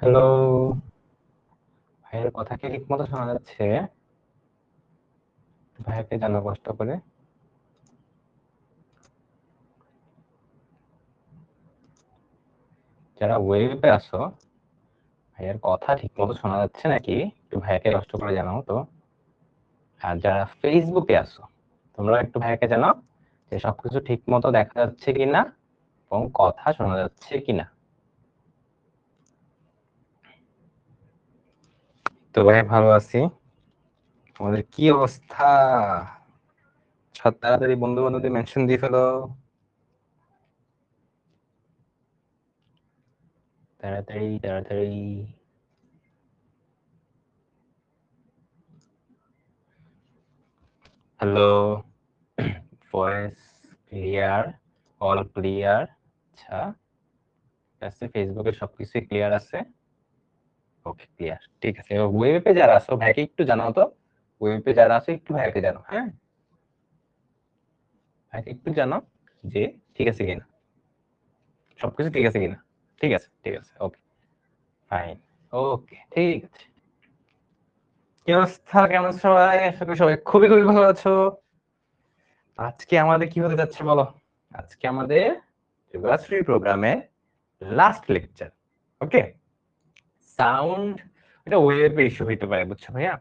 Hello, ভাইয়ের কথা কি ঠিক মতো শোনা যাচ্ছে? ভাইয়াকে জানো কষ্ট করে। যারা ওয়েবে আছো, ভাইয়ের কথা ঠিক মতো শোনা যাচ্ছে নাকি? একটু ভাইয়াকে কষ্ট করে জানাও তো। আর যারা ফেসবুকে আছো, তোমরা একটু ভাইয়াকে জানাও যে সবকিছু ঠিক মতো দেখা যাচ্ছে কিনা এবং কথা শোনা যাচ্ছে কিনা। তো ভাই ভালো আছি। তোমাদের কি অবস্থা? সব তাড়াতাড়ি বন্ধু বান্ধবদের মেনশন দিয়ে ফেলো। তাড়াতাড়ি তাড়াতাড়ি। Hello, voice clear, all clear. আচ্ছা, আছে ফেসবুকে সবকিছু ক্লিয়ার আছে। ওকে, ক্লিয়ার, ঠিক আছে। ওয়েবে যারা আছো ভাইকে একটু জানাও তো। ওয়েবে যারা আছো একটু ভাইকে জানাও, হ্যাঁ। ভাইকে একটু জানাও যে ঠিক আছে কিনা, সবকিছু ঠিক আছে কিনা। ঠিক আছে, ঠিক আছে, ওকে, ফাইন, ওকে, ঠিক আছে। কি অবস্থা, কেমন আছো সবাই? আশা করি সবাই খুবই খুবই ভালো আছো। আজকে আমাদের কি হতে যাচ্ছে বলো? আজকে আমাদের যুগাশ্রী প্রোগ্রামে লাস্ট লেকচার। ওকে, সাউন্ড এটা ওয়েবে ইস্যু হইতে পারে, বুঝছো ভাইয়া?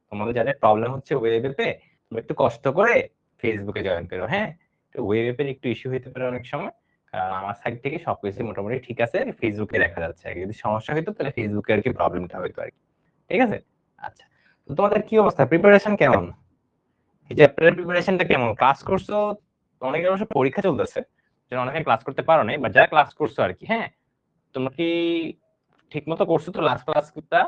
তোমাদের যাদের প্রবলেম হচ্ছে ওয়েবে তুমি একটু কষ্ট করে ফেসবুকে জয়েন করো, হ্যাঁ। ওয়েবের একটু ইস্যু হইতে পারে অনেক সময়, কারণ আমার সাইড থেকে সবকিছু মোটামুটি ঠিক আছে, ফেসবুকে দেখা যাচ্ছে আর কি। যদি সমস্যা হইতো তাহলে ফেসবুকে আর কি প্রবলেমটা হইতো আর কি। ঠিক আছে, আচ্ছা। তো তোমাদের কি অবস্থা, প্রিপারেশন কেমন? এই চ্যাপ্টারের প্রিপারেশনটা কেমন? ক্লাস করছো? অনেকের অবশ্য পরীক্ষা চলতেছে, যেন অনেকে ক্লাস করতে পারো নাই, বা যারা ক্লাস করছো আর কি, হ্যাঁ। তোমরা কি ঠিক মতো করছো তো? লাস্ট ক্লাসটা,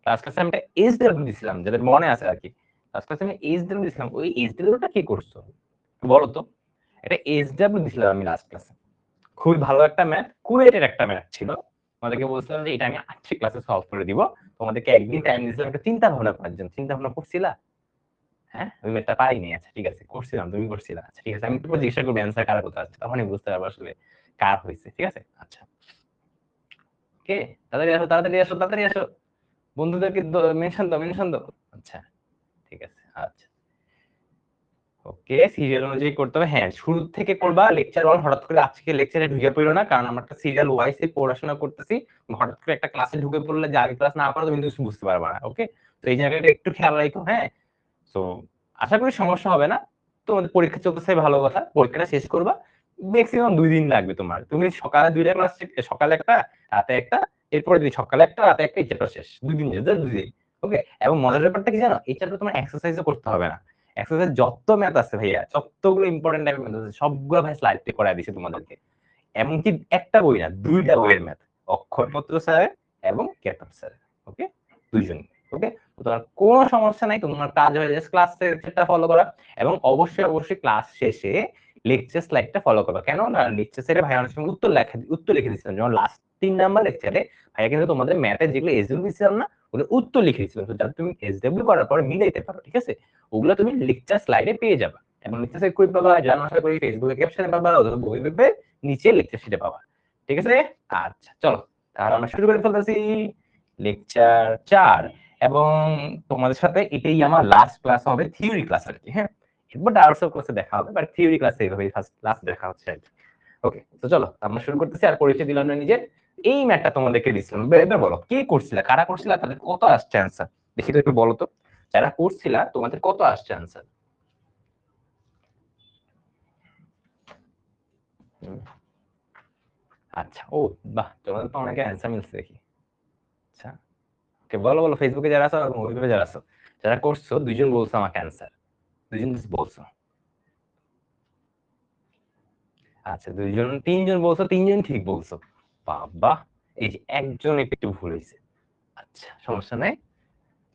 লাস্ট ক্লাসে আমি একটা এজ ডাব্লিউ দিছিলাম, যাদের মনে আছে আর কি। লাস্ট ক্লাসে আমি এজ ডাব্লিউ দিছিলাম, ওই এজ ডাব্লিউটা কি করছো বলো তো? এটা এজ ডাব্লিউ দিছিলাম আমি লাস্ট ক্লাসে। খুবই ভালো একটা ম্যাথ, কুয়েটের একটা ম্যাথ ছিল। তোমাদেরকে বলছিলাম যে এটা আমি আজকে ক্লাসে সলভ করে দিব। তোমাদেরকে একদিন টাইম দিয়েছিলাম একটা চিন্তা ভাবনা করার জন্য। চিন্তা ভাবনা করছিলা? হ্যাঁ, ওই ম্যাথটা পারিনি। আচ্ছা ঠিক আছে, করছিলাম, তুমি করছিলা। আচ্ছা ঠিক আছে, আমি একটু জিজ্ঞাসা করবো অ্যান্সার কার কোথায় আছে, তখনই বুঝতে পারবো আসলে কার হয়েছে। ঠিক আছে, আচ্ছা। কে? তাড়াতাড়ি আসো, তাড়াতাড়ি আসো, তাড়াতাড়ি আসো। বন্ধুদেরকে মেনশন দাও, মেনশন দাও। আচ্ছা, ঠিক আছে, আচ্ছা। ওকে, সিরিয়াল অনুযায়ী করতে হবে, হ্যাঁ। শুরু থেকে করবা, লেকচার ওয়ান হঠাৎ করে আজকে লেকচারে ঢুকে পড়ো না, কারণ আমরা একটা সিরিয়াল ওয়াইজ পড়াশোনা করতেছি। হঠাৎ করে একটা ক্লাসে ঢুকে পড়লে যে আগে ক্লাস না করো তুমি কিছু বুঝতে পারবে না। ওকে, তো এই জায়গাটা একটু খেয়াল রাখো, হ্যাঁ। তো আশা করি সমস্যা হবে না। তোমাদের পরীক্ষা চলতেছে, ভালো কথা। পরীক্ষাটা শেষ করবা, ম্যাক্সিমাম 2 দিন লাগবে তোমার। তুমি সকালে 2টা ক্লাস, সকালে একটা, রাতে একটা, এরপরে দিন সকালে একটা, রাতে একটা, এই চ্যাপ্টার শেষ। 2 দিন, 2 দিন। ওকে, এবং মজার ব্যাপারটা কি জানো? এই চ্যাপ্টার তোমার এক্সারসাইজও করতে হবে না। এক্সারসাইজ যত ম্যাথ আছে ভাইয়া, যতগুলো ইম্পর্টেন্ট টাইপের ম্যাথ আছে সবগুলো ভাই স্লাইড পে করায় দিছে তোমাদেরকে। এমনকি একটা বই না, 2টা বইয়ের ম্যাথ, অক্ষরপত্র স্যার এবং কেতন স্যার। ওকে, দুইজন। ওকে, তোমার কোনো সমস্যা নাই, তোমার কাজ হয়ে যাচ্ছে ক্লাস লেকচারটা ফলো করা। এবং অবশ্যই অবশ্যই ক্লাস শেষে লেকচার স্লাইডটা ফলো করবা। কেন না, লেকচার স্লাইডে ভাই অনেক সময় উত্তর লিখে দিচ্ছিলাম, যেমন লাস্ট 3 নাম্বার লেকচারে ভাইয়া কিন্তু তোমাদের ম্যাথের যেগুলো এসডব্লিউ দিচ্ছিলাম না, ওগুলো উত্তর লিখে দিচ্ছিলাম। তো যাতে তুমি এসডব্লিউ করার পরে মিলাইতে পারো, ঠিক আছে? ওগুলো তুমি লেকচার স্লাইডে পেয়ে যাবা। এবং লেকচার স্লাইড কই পাবা? জানো আশা করি ফেসবুকে ক্যাপশনে পাবা, অথবা বই পেপে নিচে লেকচার শিটে পাবা। ঠিক আছে, আচ্ছা চলো তাহলে আমরা শুরু করে ফেলতেছি। লেকচার 4। এবং তোমাদের সাথে এটাই আমার লাস্ট ক্লাস হবে, থিওরি ক্লাস আর কি, হ্যাঁ। এরপর ডার্সও ক্লাসে দেখা হবে, বাট থিওরি ক্লাসে এইভাবে ফার্স্ট ক্লাস দেখা হচ্ছে আর কি। ওকে, তো চলো আমরা শুরু করতেছি। আর পরিচয় দিলাম না নিজের। এই ম্যাটটা তোমাদেরকে দিচ্ছিলাম, এবার বলো কে করছিলা, কারা করছিলা, তাদের কত আসছে অ্যান্সার দেখি তো, একটু বলো তো। যারা করছিলা তোমাদের কত আসছে অ্যান্সার? আচ্ছা, ও বাহ, তোমাদের তো অনেকে অ্যান্সার মিলছে দেখি। আচ্ছা, ওকে, বলো বলো, ফেসবুকে যারা আছো, ওইভাবে যারা আছো, যারা করছো, 2জন বলছো আমাকে অ্যান্সার, 2জন বলছো। আচ্ছা, 2জন, 3জন বলছো, 3জন ঠিক বলছো। বাবা, এই যে একজন একটু ভুল হয়েছে। আচ্ছা, সমস্যা নাই,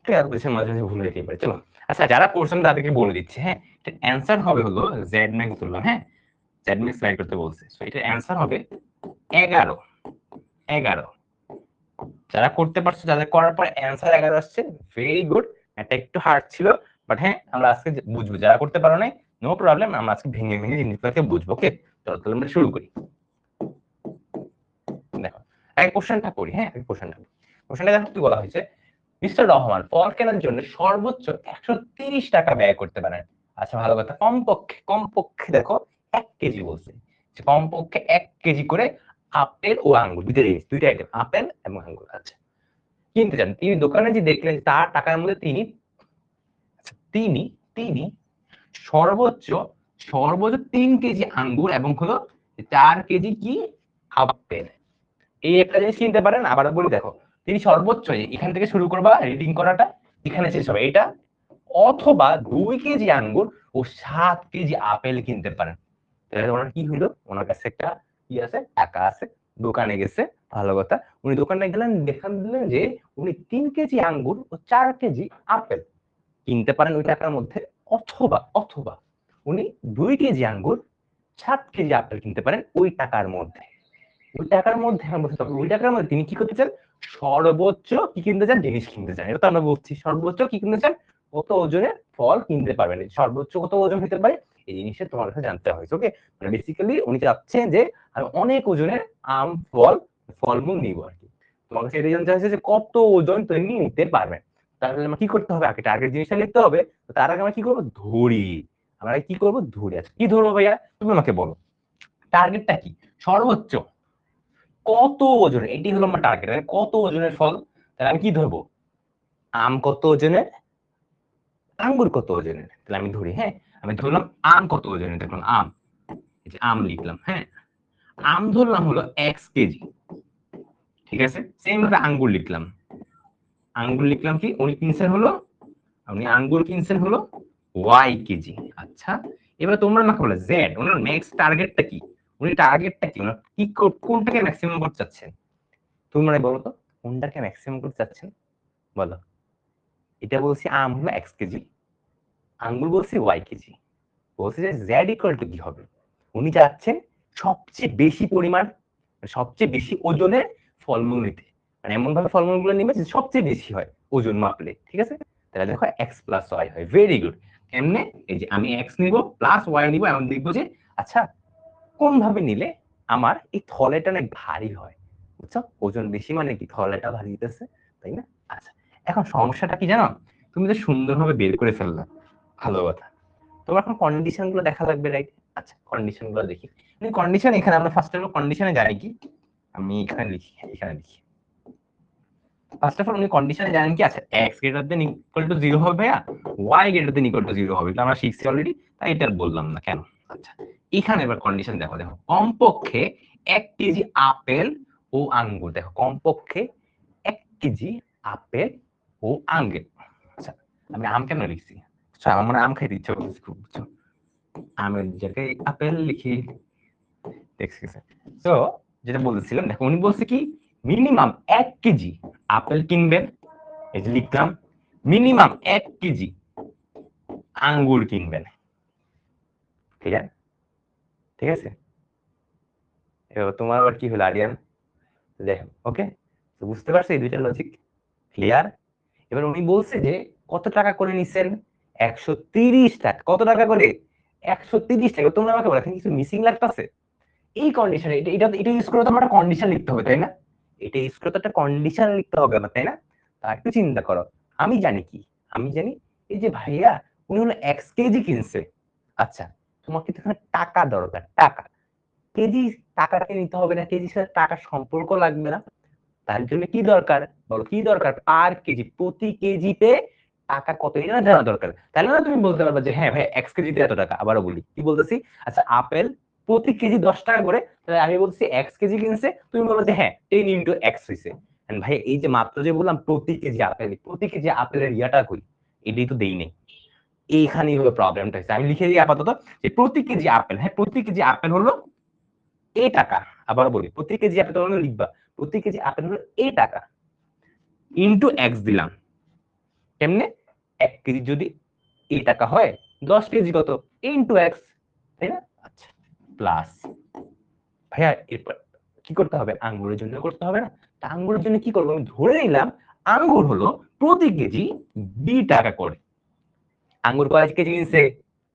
ক্যালকুলেশন মাঝে মাঝে ভুল হইতেই পারে, চলো। আচ্ছা, যারা করছেন তাদেরকে বলে দিচ্ছি, হ্যাঁ। অ্যান্সার হবে হলো জেড ম্যাক্স ধরলাম, হ্যাঁ। জেড ম্যাক্স রাইট করতে বলছে, সো এটা অ্যান্সার হবে 11। 11। যারা করতে পারছো, যাদের করার পর অ্যান্সার 11 আসছে, ভেরি গুড। এটা একটু হার্ড ছিল, বাট হ্যাঁ, আমরা আজকে বুঝবো। যারা করতে পারো নাই, নো প্রবলেম, আমরা আজকে ভেঙে ভেঙে জিনিসগুলোকে বুঝবো। ওকে, চলো তাহলে আমরা শুরু করি। দেখো, আগে কোশ্চেনটা করি, হ্যাঁ, আগে কোশ্চেনটা। কোশ্চেনটা দেখো কি বলা হয়েছে, মিস্টার রহমান ফল কেনার জন্য সর্বোচ্চ 130 টাকা ব্যয় করতে পারেন। আচ্ছা ভালো কথা, কমপক্ষে দেখো 1 কেজি বলছে, কমপক্ষে 1 কেজি করে আপেল ও আঙ্গুর, দুইটা আইটেম আপেল এবং আঙ্গুর আচ্ছা কিনতে চান। তিনি দোকানে যে দেখলেন তার টাকার মধ্যে তিনি তিনি তিনি সর্বোচ্চ 3 কেজি আঙ্গুর এবং হলো 4 কেজি কি আপেল, এই একটা জিনিস কিনতে পারেন। আবার বলি দেখো, তিনি সর্বোচ্চ এখান থেকে শুরু করবা রিডিং করাটা, এখানে শেষ হবে এটা, অথবা 2 কেজি আঙ্গুর ও 7 কেজি আপেল কিনতে পারেন। তাহলে ওনার কি হলো, ওনার কাছে একটা কি আছে, টাকা আছে, দোকানে গেছে, ভালো কথা, উনি দোকানে গেলেন, দেখান দিলেন যে উনি 3 কেজি আঙ্গুর ও 4 কেজি আপেল কিনতে পারেন ওই টাকার মধ্যে, অথবা অথবা উনি 2 কেজি আঙ্গুর 7 কেজি আপেল কিনতে পারেন ওই টাকার মধ্যে। ওই টাকার মধ্যে ওই টাকার মধ্যে তিনি কি করতে চান, সর্বোচ্চ কি কিনতে চান, জিনিস কিনতে চান। এটা তো আমরা বলছি সর্বোচ্চ কি কিনতে চান, কত ওজনের ফল কিনতে পারবেন, সর্বোচ্চ কত ওজন হতে পারে এই জিনিসটা তোমার কাছে জানতে হয়। ওকে, মানে বেসিক্যালি উনি চাচ্ছেন যে আমি অনেক ওজনের আম ফলমূল নিব আর কি। তোমার কাছে এটা জানতে চাইছে যে কত ওজন তুমি নিতে পারবেন। তাহলে আমরা কি করতে হবে, আগে টার্গেট জিনিসটা লিখতে হবে। তার আগে আমরা কি করবো, ধরি, আমরা কি করবো, ধরি। আচ্ছা কি ধরবো ভাইয়া, তুমি আমাকে বলো টার্গেটটা কি, সর্বোচ্চ কত ওজনের, এটি হলো আমার টার্গেট, কত ওজনের ফল। তাহলে আমি কি ধরবো, আম কত ওজনের, আঙ্গুর কত ওজনের। তাহলে আমি ধরি, হ্যাঁ আমি ধরলাম আম কত ওজনের, দেখলাম আম, এই যে আম লিখলাম, হ্যাঁ আম ধরলাম হলো x কেজি, ঠিক আছে। সেম ভাবে আঙ্গুর লিখলাম, কি উনি কিনছেন হলো, উনি আঙ্গুর কিনছেন হলো y কেজি। আচ্ছা এবার তোমরা আমাকে বলো জেড, ওনার নেক্সট টার্গেটটা কি, উনি টার্গেটটা কি, ওনার কি কোনটাকে ম্যাক্সিমাম করতে চাচ্ছেন, তুমি মানে বলো তো কোনটাকে ম্যাক্সিমাম করতে চাচ্ছেন, বলো। এটা বলছি আম হলো x কেজি, আঙ্গুর বলছি y কেজি, বলছে যে z ইকুয়াল টু কি হবে, উনি চাচ্ছেন সবচেয়ে বেশি পরিমাণ, সবচেয়ে বেশি ওজনের ফলমূল নিতে, মানে এমন ভাবে ফলমূলগুলো নিবে যে সবচেয়ে বেশি হয় ওজন মাপলে, ঠিক আছে। তাহলে দেখো x প্লাস ওয়াই হয়, ভেরি গুড। এমনি এই যে আমি x নিব প্লাস ওয়াই নিব, এমন দেখবো যে আচ্ছা কোন ভাবে নিলে আমার এই থলেটা অনেক ভারী হয়, বুঝছো, ওজন বেশি মানে কি থলেটা ভারী হইতেছে, তাই না। আচ্ছা এখন সমস্যাটা কি জানো, তুমি তো সুন্দরভাবে বের করে ফেললা, ভালো কথা, তোমার এখন কন্ডিশন গুলো দেখা লাগবে, রাইট। আচ্ছা কন্ডিশন গুলো দেখি, কন্ডিশন এখানে আমরা ফার্স্ট অফ অল কন্ডিশনে জানি কি, আমি এখানে লিখি, ফার্স্ট অফ অল উনি কন্ডিশনে জানেন কি, আচ্ছা x greater than equal to 0 হবে ভাইয়া, y greater than equal to 0 হবে, এটা আমরা শিখছি অলরেডি, তাই এটা বললাম না কেন। আচ্ছা এখানে এবার কন্ডিশন দেখো, কমপক্ষে 1 কেজি আপেল ও আঙ্গুর, দেখো কমপক্ষে 1 কেজি আপেল ও আঙ্গুর। আচ্ছা আমি আম কেন লিখছি, আচ্ছা আমার মনে আম খাইতে ইচ্ছা করছে খুব, বুঝছো, আমের জায়গায় আপেল লিখি, দেখছি। তো যেটা বলছিলাম দেখো, উনি বলছে কি মিনিমাম 1 কেজি আপেল কিনবেন, এই যে লিখলাম মিনিমাম 1 কেজি আঙ্গুর কিনবেন, ঠিক আছে, ঠিক আছে। এবার তোমার আবার কি হলো আরিয়ান, দেখো ওকে, তো বুঝতে পারছো এই দুইটা লজিক ক্লিয়ার। এবার উনি বলছে যে কত টাকা করে নিছেন, 130 টাকা, কত টাকা করে, 130 টাকা। তোমরা আমাকে বলো এখানে কিছু মিসিং লাগতেছে, এই কন্ডিশনে এটা ইউজ করে তো আমরা কন্ডিশন লিখতে হবে, তাই না, এটা ইউজ করে তো একটা কন্ডিশন লিখতে হবে না, তাই না। তা একটু চিন্তা করো, আমি জানি কি, আমি জানি এই যে ভাইয়া উনি হলো এক্স কেজি কিনছে, আচ্ছা তোমার কিন্তু এখানে টাকা দরকার, টাকা, কেজি, টাকাকে নিতে হবে না, কেজির সাথে টাকার সম্পর্ক লাগবে না, তার জন্য কি দরকার, বলো কি দরকার, পার কেজি, প্রতি কেজিতে টাকা কত এটা জানা দরকার, তাহলে না তুমি বলতে পারবে যে হ্যাঁ ভাই এক্স কেজিতে এত টাকা। আবারও বলি কি বলতেছি, আচ্ছা আপেল প্রতি কেজি 10 টাকা করে, তাহলে আমি বলছি এক্স কেজি কিনছে, তুমি বলবে যে হ্যাঁ 10 ইন্টু এক্স হয়েছে। ভাই এই যে মাত্র যে বললাম প্রতি কেজি আপেল, প্রতি কেজি আপেলের ইয়াটা কই, এটাই তো দেই নেই, এইখানেই হলো প্রবলেমটা হচ্ছে। আমি লিখে দিই আপাতত যে প্রতি কেজি আপেল, হ্যাঁ প্রতি কেজি আপেল হলো এ টাকা, আবার বলি প্রতি কেজি আপেল হলো, লিখবা প্রতি কেজি আপেল হলো এ টাকা, ইন্টু এক্স দিলাম, কেমনে, 1 কেজি যদি এ টাকা হয় 10 কেজি কত, ইন্টু এক্স, তাই না। আচ্ছা প্লাস, ভাইয়া এরপর কি করতে হবে, আঙ্গুরের জন্য করতে হবে না, তা আঙ্গুরের জন্য কি করবো, আমি ধরে নিলাম আঙ্গুর হলো প্রতি কেজি 2 টাকা করে, আঙ্গুর কয় কেজি কিনছে,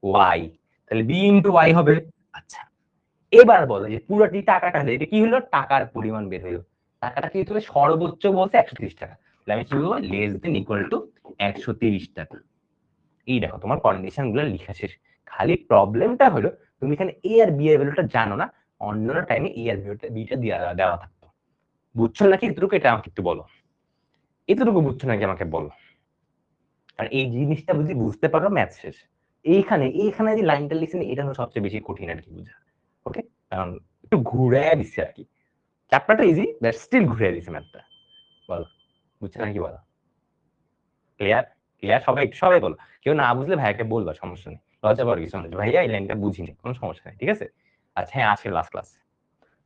ওয়াই, তাহলে বি ইন্টু ওয়াই হবে। আচ্ছা এবার বলো যে পুরোটি টাকাটা, এটা কি হলো, টাকার পরিমাণ বের হলো, টাকাটা কি হতে হবে, সর্বোচ্চ বলছে 130 টাকা, তাহলে আমি কি বলবো, লেস দেন ইকুয়াল টু 130 টাকা। এই দেখো তোমার কন্ডিশন গুলো লেখা শেষ। খালি প্রবলেমটা হলো তুমি এখানে এ আর বি এর ভ্যালুটা জানো না, অন্যান্য টাইমে এ আর বিটা দেওয়া থাকতো। বুঝছো নাকি এতটুকু, এটা আমাকে একটু বলো, এতটুকু বুঝছো নাকি আমাকে বলো। আর এই জিনিসটা যদি বুঝতে পারো ম্যাথ শেষ। এইখানে যে লাইনটা লিখছেন এটা হলো সবচেয়ে বেশি কঠিন আর কি বুঝা। ওকে, কারণ একটু ঘুরে দিচ্ছে আর কি, চ্যাপ্টারটা ইজি বাট স্টিল ঘুরে দিচ্ছে ম্যাথটা। বলো বুঝছো নাকি বলো। ক্লিয়ার? ক্লিয়ার সবাই, সবাই বলো। কেউ না বুঝলে ভাইয়াকে বলবা, সমস্যা নেই, লজ্জা পাওয়ার কিছু নেই, ভাইয়া এই লাইনটা বুঝিনি, কোনো সমস্যা নেই, ঠিক আছে। আচ্ছা হ্যাঁ, আজকে লাস্ট ক্লাস,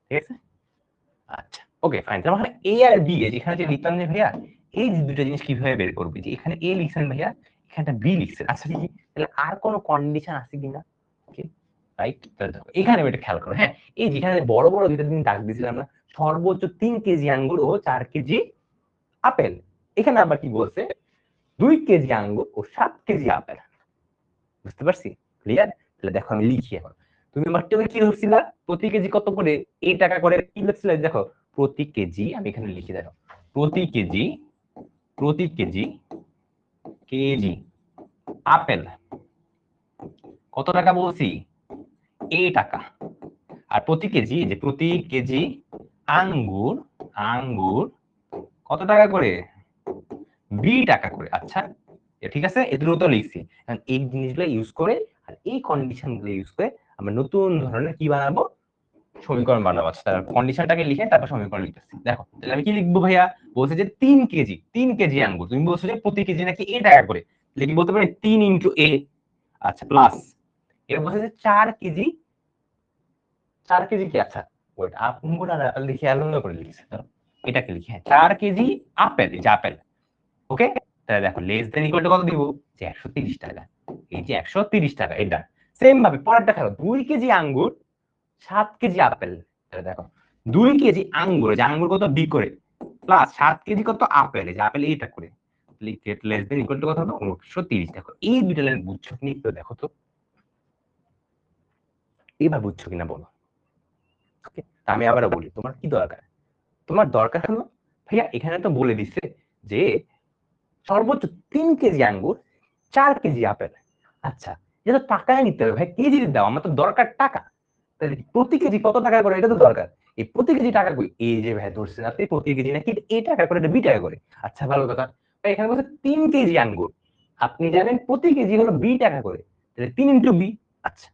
ঠিক আছে। আচ্ছা ওকে ফাইন, তার মানে এ আর বি যেখানে যে লিখলাম যে ভাইয়া এই দুটো জিনিস কিভাবে বের করবি, যে এখানে এ লিখছেন ভাইয়া, এখানটা বি লিখছেন, আচ্ছা ঠিক, তাহলে আর কোনো কন্ডিশন আছে কিনা, ওকে রাইট। এখানে এটা খেয়াল করো, হ্যাঁ এই যেখানে বড় বড় দুইটা দিন দাগ দিয়েছিলাম না, সর্বোচ্চ 3 কেজি আঙ্গুর ও 4 কেজি আপেল, এখানে আবার কি বলছে 2 কেজি আঙ্গুর ও 7 কেজি আপেল। বুঝতে পারছি? ক্লিয়ার? তাহলে দেখো আমি লিখি এখন। তুমি আমার টেবিলে কি ধরছিলা, প্রতি কেজি কত করে, এই টাকা করে কি লিখছিলে, দেখো প্রতি কেজি, আমি এখানে লিখি দেখো, প্রতি কেজি, প্রতি কেজি, কেজি আপেল কত টাকা বলছি, এই টাকা। আর প্রতি কেজি, যে প্রতি কেজি আঙ্গুর, আঙ্গুর কত টাকা করে, 2 টাকা করে। আচ্ছা ঠিক আছে, এগুলো তো লিখছি, এই জিনিসগুলো ইউজ করে আর এই কন্ডিশন গুলো ইউজ করে আমরা নতুন ধরনের কি বানাবো, সমীকরণ বানাবো। আচ্ছা কন্ডিশনটাকে লিখে তারপর সমীকরণ লিখতেছি। দেখো তাহলে আমি কি লিখবো ভাইয়া, বলছে যে 3 কেজি, 3 কেজি আঙ্গুর, তুমি বলছো যে প্রতি কেজি নাকি এ টাকা করে, তাহলে কি বলতে পারি 3 ইনটু এ। আচ্ছা প্লাস, এর বলছে যে 4 কেজি, 4 কেজি কি, আচ্ছা ওয়েট, আঙ্গুর আর আপেল লিখে আলাদা করে লিখছে, এটাকে লিখে, হ্যাঁ 4 কেজি আপেল, এই যে আপেল, ওকে। তাহলে দেখো লেস দেন ইকুয়াল টু কত দিব, যে 130 টাকা, এই যে 130 টাকা এটা। সেম ভাবে পরেরটা খেলো, 2 কেজি আঙ্গুর 7 কেজি আপেল, তাহলে দেখো 2 কেজি আঙ্গুর, যে আঙ্গুর কত বি করে, প্লাস 7 কেজি কত আপেল, যে আপেল এইটা করে, লেস দেন ইকুয়াল টু কত হবে 130। দেখো এই দুইটা লাইন বুঝছো কিনা একটু দেখো তো, এবার বুঝছো কিনা বলো। ওকে, আমি আবারও বলি, তোমার কি দরকার, তোমার দরকার হলো ভাইয়া এখানে তো বলে দিচ্ছে যে সর্বোচ্চ 3 কেজি আঙ্গুর 4 কেজি আপেল। আচ্ছা এটা তো টাকায় নিতে হবে ভাই, কেজি দাও, আমার তো দরকার টাকা, তাহলে প্রতি কেজি কত টাকা করে এটা তো দরকার। এই প্রতি কেজি টাকা কই, এই যে ভাই ধরছেন আপনি প্রতি কেজি নাকি এই টাকা করে, এটা 2 টাকা করে। আচ্ছা ভালো কথা, ভাই এখানে বলছে 3 কেজি আঙ্গুর, আপনি জানেন প্রতি কেজি হলো 2 টাকা করে, তাহলে 3 ইন্টু বি। আচ্ছা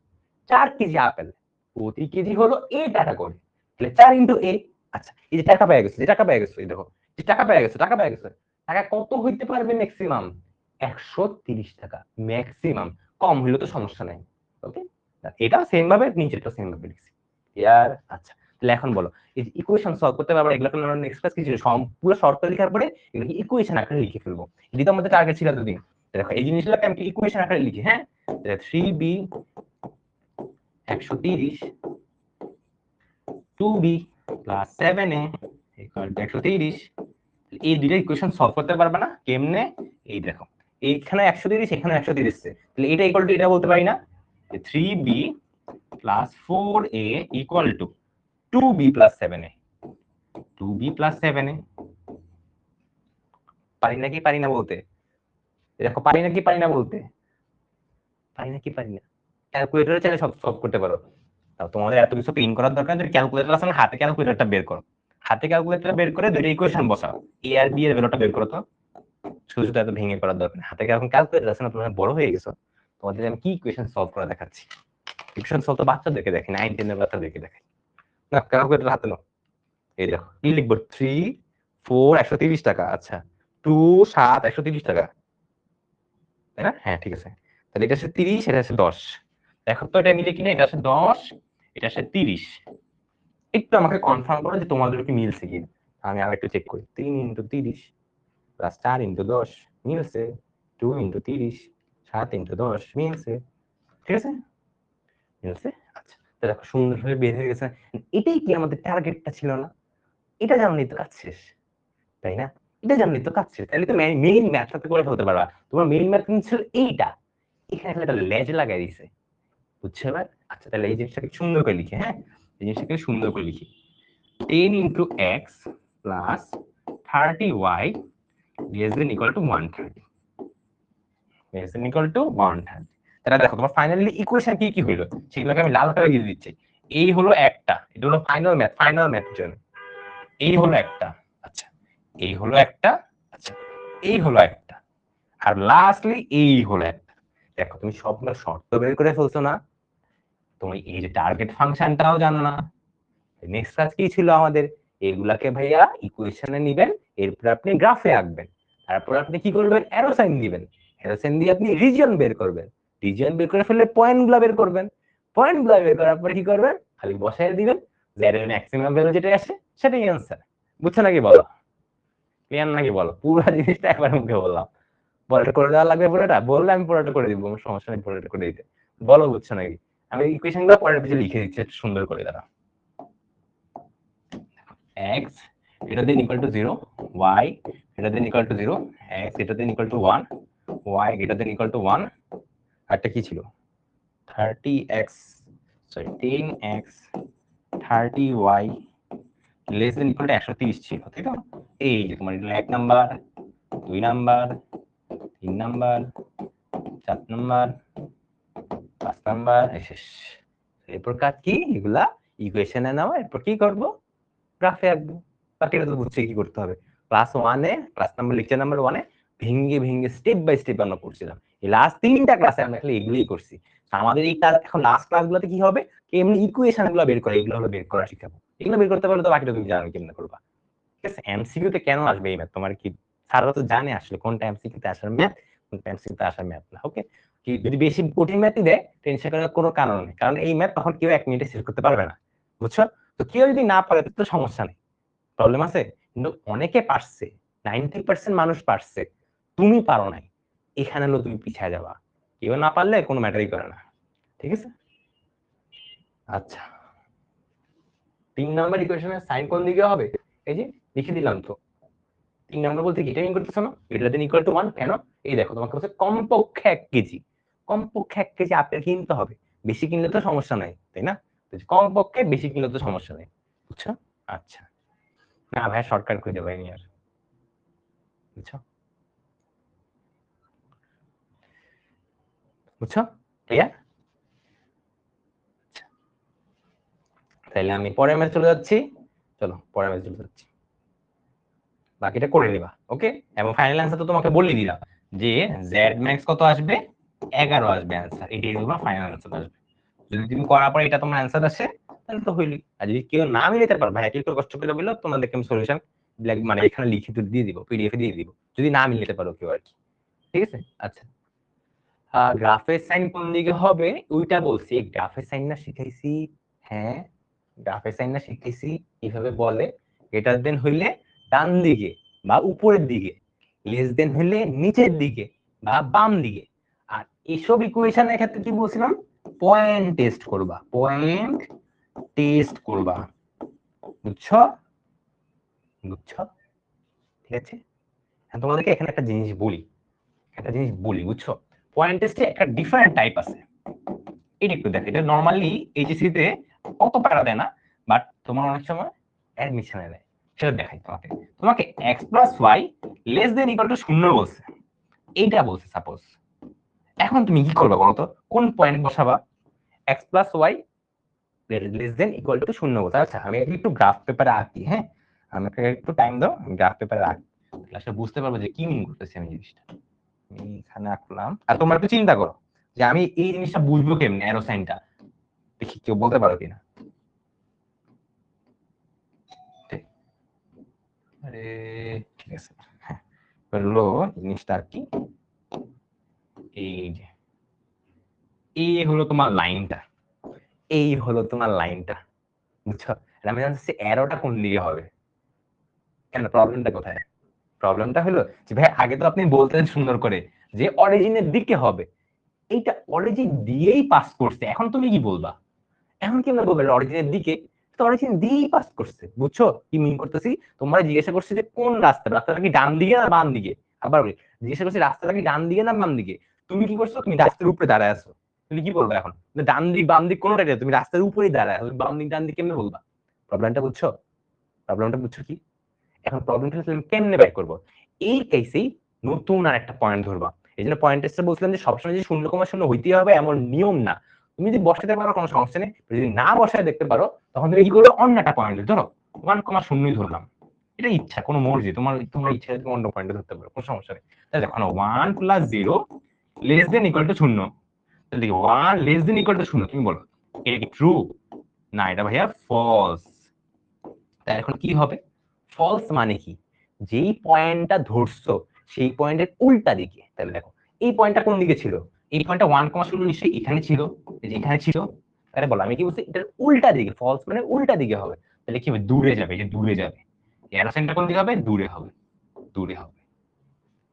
4 কেজি আপেল, প্রতি কেজি হলো এ টাকা করে, তাহলে 4 ইন্টু এ। আচ্ছা এই যে টাকা পেয়ে গেছে, যে টাকা পেয়ে গেছে, এই দেখো যে টাকা পেয়ে গেছে, টাকা পেয়ে গেছে, টাকা কত হইতে পারবে ম্যাক্সিমাম, 130 টাকা ম্যাক্সিমাম, কম হইলে তো সমস্যা নাই। ওকে, এটা সেম ভাবে নিচেরটা সেম ভাবে লিখছি। ইয়ার আচ্ছা তাহলে এখন বলো, এই যে ইকুয়েশন সলভ করতে পারবো, এগুলো আমরা নেক্সট ক্লাস কিছু পুরো শর্ট লেখার পরে এগুলো ইকুয়েশন আকারে লিখে ফেলবো, এটি তো আমাদের টার্গেট ছিল দুদিন। দেখো এই জিনিসগুলোকে আমি ইকুয়েশন আকারে লিখি, হ্যাঁ 3b 130 2b plus 7a equal to 130। এই দুইটা ইকুয়েশন সলভ করতে পারবে না কেমনে, এই দেখো এইখানে 130 এখানে 130 তাহলে এটা ইকুয়াল টু এটা বলতে পারি না, 3b plus 4a equal to 2b plus 7a, 2b plus 7a। পারি নাকি পারি না বলতে, দেখো পারি নাকি পারি না বলতে, পারি নাকি পারি না, ক্যালকুলেটরে চাইলে সব সলভ করতে পারো। তাও তোমাদের এত কিছু প্রিন্ট করার দরকার নেই, ক্যালকুলেটর আছে না, হাতে ক্যালকুলেটরটা বের করো, হাতে ক্যালকুলেটর বের করে দুইটা ইকুয়েশন বসাও, এ আর বি এর ভ্যালুটা বের করো তো, শুধু শুধু এত ভেঙে করার দরকার নেই, হাতে এখন ক্যালকুলেটর আছে না, তোমরা বড় হয়ে গেছো, তোমাদের আমি কি ইকুয়েশন সলভ করা দেখাচ্ছি। ইকুয়েশন সলভ তো বাচ্চাদেরকে দেখি, 9 10 এর বাচ্চাদেরকে দেখি না, ক্যালকুলেটর হাতে নাও। এই দেখো কি লিখবো, 3 4 130 টাকা, আচ্ছা 2 7 130 টাকা, তাই না, হ্যাঁ ঠিক আছে। তাহলে এটা হচ্ছে 30, এটা হচ্ছে 10, দেখো তো এটা মিলে কিনা, এটা হচ্ছে 10, এটা হচ্ছে 30। একটু আমাকে কনফার্ম করো যে তোমাদের কি মিলছে কি, আমি আবার একটু চেক করি। 3 ইন্টু 30 প্লাস 4 ইন্টু 10 মিলছে, 2 ইন্টু 30 7 ইন্টু 10 মিলছে, ঠিক আছে মিলছে। আচ্ছা তো দেখো সুন্দরভাবে বের হয়ে গেছে, এটাই কি আমাদের টার্গেটটা ছিল না, এটা জানলেই তো কাজ শেষ, তাই না, এটা জানলেই তো কাজ শেষ, তাহলে তো মেইন ম্যাথটাতে করে ফেলতে পারবা। তোমার মেইন ম্যাথ কিন্তু ছিল এইটা, এখানে একটা লেজ লাগাই দিছে, বুঝছো এবার। আচ্ছা তাহলে এই জিনিসটাকে সুন্দর করে লিখি, হ্যাঁ এই জিনিসটাকে সুন্দর করে লিখি, 10 into x plus 30y less than equal to 130 less than equal to 130। তাহলে দেখো তোমার ফাইনালি ইকুয়েশন কি কি হইলো সেগুলোকে আমি লাল কালারে দিয়ে দিচ্ছি। এই হলো একটা, এটা হলো ফাইনাল ম্যাথ জন্য। এই হলো একটা, আচ্ছা এই হলো একটা, আচ্ছা এই হলো একটা, আর লাস্টলি এই হলো একটা। দেখো তুমি সবগুলো শর্ত বের করে ফেলছো না, তুমি এই যে টার্গেট ফাংশনটাও জানো না। নেক্সট কাজ কি ছিল আমাদের, এগুলাকে ভাইয়া ইকুয়েশনে নিবেন, এরপর আপনি গ্রাফে আঁকবেন, তারপর আপনি কি করবেন, অ্যারো সাইন দিবেন, অ্যারো সাইন দিয়ে আপনি রিজিয়ন বের করবেন, রিজিয়ন বের করে ফেললে পয়েন্টগুলো বের করবেন, পয়েন্টগুলো বের করার পর কি করবেন, খালি বসায় দিবেন, জেড এর ম্যাক্সিমাম ভ্যালু যেটা আসে সেটাই অ্যান্সার। বুঝছো নাকি বলো, ক্লিয়ার নাকি বলো, পুরো জিনিসটা একবার মুখে বললাম, পুরোটা করে দেওয়া লাগবে, পুরোটা বললে আমি পুরোটা করে দিব, আমার সমস্যা নেই, পুরোটা করে দিতে বলো। বুঝছো নাকি, আমি ইকুয়েশন গুলো পরের পেজে লিখে দিচ্ছি একটু সুন্দর করে। দাঁড়া, x greater than equal to 0, y greater than equal to 0, x greater than equal to 1, y greater than equal to 1, আরটা কি ছিল 30x, sorry 10x 30y less than equal to 130 ছিল, তাই তো? এই যে তোমার এটা 1 number, 2 number, 3 number, 4 number, 5 number, শেষ। এরপর কাজ কি, এগুলা ইকুয়েশনে নাও, এরপর কি করব, গ্রাফে আঁকবো। বাকিটা তো বুঝছি কি করতে হবে। ক্লাস 1 এ, ক্লাস নাম্বার লেকচার নাম্বার 1 এ ভেঙে ভেঙে স্টেপ বাই স্টেপ আমরা করছিলাম। এই লাস্ট 3টা ক্লাসে আমরা খালি এগুলোই করছি। আমাদের এই ক্লাস, এখন লাস্ট ক্লাসগুলোতে কি হবে, এমনি ইকুয়েশনগুলো বের করা, এগুলো হলো বের করা শিখাবো। এগুলো বের করতে পারলে তো বাকিটা তুমি জানো কেমনে করবা। ঠিক আছে, এমসিকিউ তে কেন আসবে এই ম্যাথ, তোমার কি স্যাররা তো জানে আসলে কোনটা এমসিকিউ তে আসার ম্যাথ, কোনটা এমসিকিউ তে আসার ম্যাথ না। ওকে, কি যদি বেশি কঠিন ম্যাথই দেয় টেনশন করার কোনো কারণ নেই, কারণ এই ম্যাথ তখন কেউ 1 মিনিটে শেষ করতে পারবে না। বুঝছো? তো কেউ যদি না পারে তো সমস্যা নেই, প্রবলেম আছে, কিন্তু অনেকে পারছে, 90% মানুষ পারছে, তুমি পারো নাই, এখানে হলো তুমি পিছিয়ে যাবা। কেউ না পারলে কোনো ম্যাটারই করে না। ঠিক আছে, আচ্ছা 3 নাম্বার ইকুয়েশনের সাইন কোন দিকে হবে, এই যে লিখে দিলাম তো। 3 নাম্বার বলতে কি, এটা মিন করতেছ না, গ্রেটার দেন ইকুয়াল টু 1, কেন, এই দেখো তোমাকে বলছে কমপক্ষে 1 কেজি, কমপক্ষে 1 কেজি আপেল কিনতে হবে, বেশি কিনলে তো সমস্যা নাই, তাই না? কমপক্ষে বেশি কিনলে তো সমস্যা নেই। বুঝছো? আচ্ছা, না ভাই শর্টকাট খুঁজে পাইনি আর। বুঝছো? বুঝছো? ক্লিয়ার? তাহলে আমি পরের ম্যাচ চলে যাচ্ছি, চলো পরের ম্যাচ চলে যাচ্ছি, বাকিটা করে নিবা। ওকে, এবং ফাইনাল অ্যান্সার তো তোমাকে বলে দিলাম যে জেড ম্যাক্স কত আসবে, 11 আসবে অ্যান্সার, এটাই তোমার ফাইনাল অ্যান্সার আসবে। যদি তুমি করার পরে এটা তোমার অ্যান্সার আসে তাহলে তো হইলি, আর যদি কেউ না মিলাতে পারো ভাই, একটু কষ্ট করে বললো তোমাদেরকে আমি সলিউশন মানে এখানে লিখিত দিয়ে দিব, পিডিএফ দিয়ে দিব, যদি না মিলাতে পারো কেউ আর কি। ঠিক আছে, আচ্ছা গ্রাফের সাইন কোন দিকে হবে ওইটা বলছি, গ্রাফের সাইন না শিখাইছি, হ্যাঁ গ্রাফের সাইন না শিখাইছি, কিভাবে বলে, গ্রেটার দেন হইলে ডান দিকে বা উপরের দিকে, লেস দেন হইলে নিচের দিকে বা বাম দিকে। আর এসব ইকুয়েশনের ক্ষেত্রে কি বলছিলাম, পয়েন্ট টেস্ট করবা, পয়েন্ট টেস্ট করবা। বুঝছো? বুঝছো? ঠিক আছে, তোমাদেরকে এখানে একটা জিনিস বলি, একটা জিনিস বলি, বুঝছো, পয়েন্ট টেস্টে একটা ডিফারেন্ট টাইপ আছে, এটা একটু দেখো, এটা নরমালি এইচএসসি তে অত প্যারা দেয় না, বাট তোমার অনেক সময় অ্যাডমিশনে দেয়, সেটা দেখাই তোমাকে। তোমাকে X plus Y less than equal to 0 বলছে, এইটা বলছে সাপোজ। এখন তুমি কি করবে বলো তো, কোন পয়েন্ট বসাবা, x plus Y less than equal to 0 বলছে। আচ্ছা আমি একটু গ্রাফ পেপারে আঁকি, হ্যাঁ আমাকে একটু টাইম দাও, আমি গ্রাফ পেপারে আঁকি, আসলে বুঝতে পারবো যে কি মিন করতেছি আমি জিনিসটা। এখানে আঁকলাম, আর তোমরা একটু চিন্তা করো যে আমি এই জিনিসটা বুঝবো কেমনে, অ্যারো সাইনটা দেখি কেউ বলতে পারো কিনা। আরে ঠিক আছে, হ্যাঁ হলো জিনিসটা কি, এই যে এই হলো তোমার লাইনটা, এই হলো তোমার লাইনটা। বুঝছো, আমি জানতেছি অ্যারোটা কোন দিকে হবে, কেন প্রবলেমটা কোথায়, প্রবলেমটা হলো যে ভাই আগে তো আপনি বলতেন সুন্দর করে যে অরিজিনের দিকে হবে, এইটা অরিজিন দিয়েই পাস করছে, এখন তুমি কি বলবা, এখন কি আমরা বলবো অরিজিনের দিকে, তো অরিজিন দিয়েই পাস করছে। বুঝছো কি মিন করতেছি, তোমরা জিজ্ঞাসা করছে যে কোন রাস্তা, রাস্তাটা কি ডান দিকে না বাম দিকে, আবার বলি জিজ্ঞাসা করছি রাস্তাটা কি ডান দিকে না বাম দিকে, তুমি কি করছো, তুমি রাস্তার উপরে দাঁড়ায় আছো, তুমি কি বলবো এখন, ডান দিক বাম দিক কোনোটাই না, তুমি রাস্তার উপরেই দাঁড়ায়, বাম দিক ডান দিক কেমনে বলবা, প্রবলেমটা বুঝছো, প্রবলেমটা বুঝছো কি, এখন প্রবলেমটা তুমি কেমনে বের করবো, এই কেসেই নতুন আর একটা পয়েন্ট ধরবা। এই জন্য পয়েন্ট টেস্টে বলছিলাম যে সবসময় যে 0,0 হইতেই হবে এমন নিয়ম না, তুমি যদি বসাতে পারো কোনো সমস্যা নেই, যদি না বসায় দেখতে পারো তখন তুমি কি করবে, অন্য একটা পয়েন্ট ধরো 1,0 ধরলাম, এটা ইচ্ছা, কোনো মর্জি, তোমার ইচ্ছা তুমি অন্য পয়েন্টে ধরতে পারো, কোনো সমস্যা নেই। তাহলে দেখো 1 + 0 লেস দেন ইকুয়াল টু 0, তাহলে 1 লেস দেন ইকুয়াল টু 0, তুমি বলো এটা কি ট্রু? না, এটা ভাইয়া ফলস। তাই এখন কি হবে, ফলস মানে কি, যেই পয়েন্টটা ধরছো সেই পয়েন্টের উল্টা দিকে। তাহলে দেখো এই পয়েন্টটা কোন দিকে ছিল, এই পয়েন্টটা 1,0 নিশ্চয়ই এখানে ছিল, এই যে এখানে ছিল, তাহলে বলো আমি কি বলছি, এটার উল্টা দিকে, ফলস মানে উল্টা দিকে হবে। তাহলে কি হবে, দূরে যাবে, এই যে দূরে যাবে, এরো সাইনটা কোন দিকে হবে, দূরে হবে, দূরে হবে।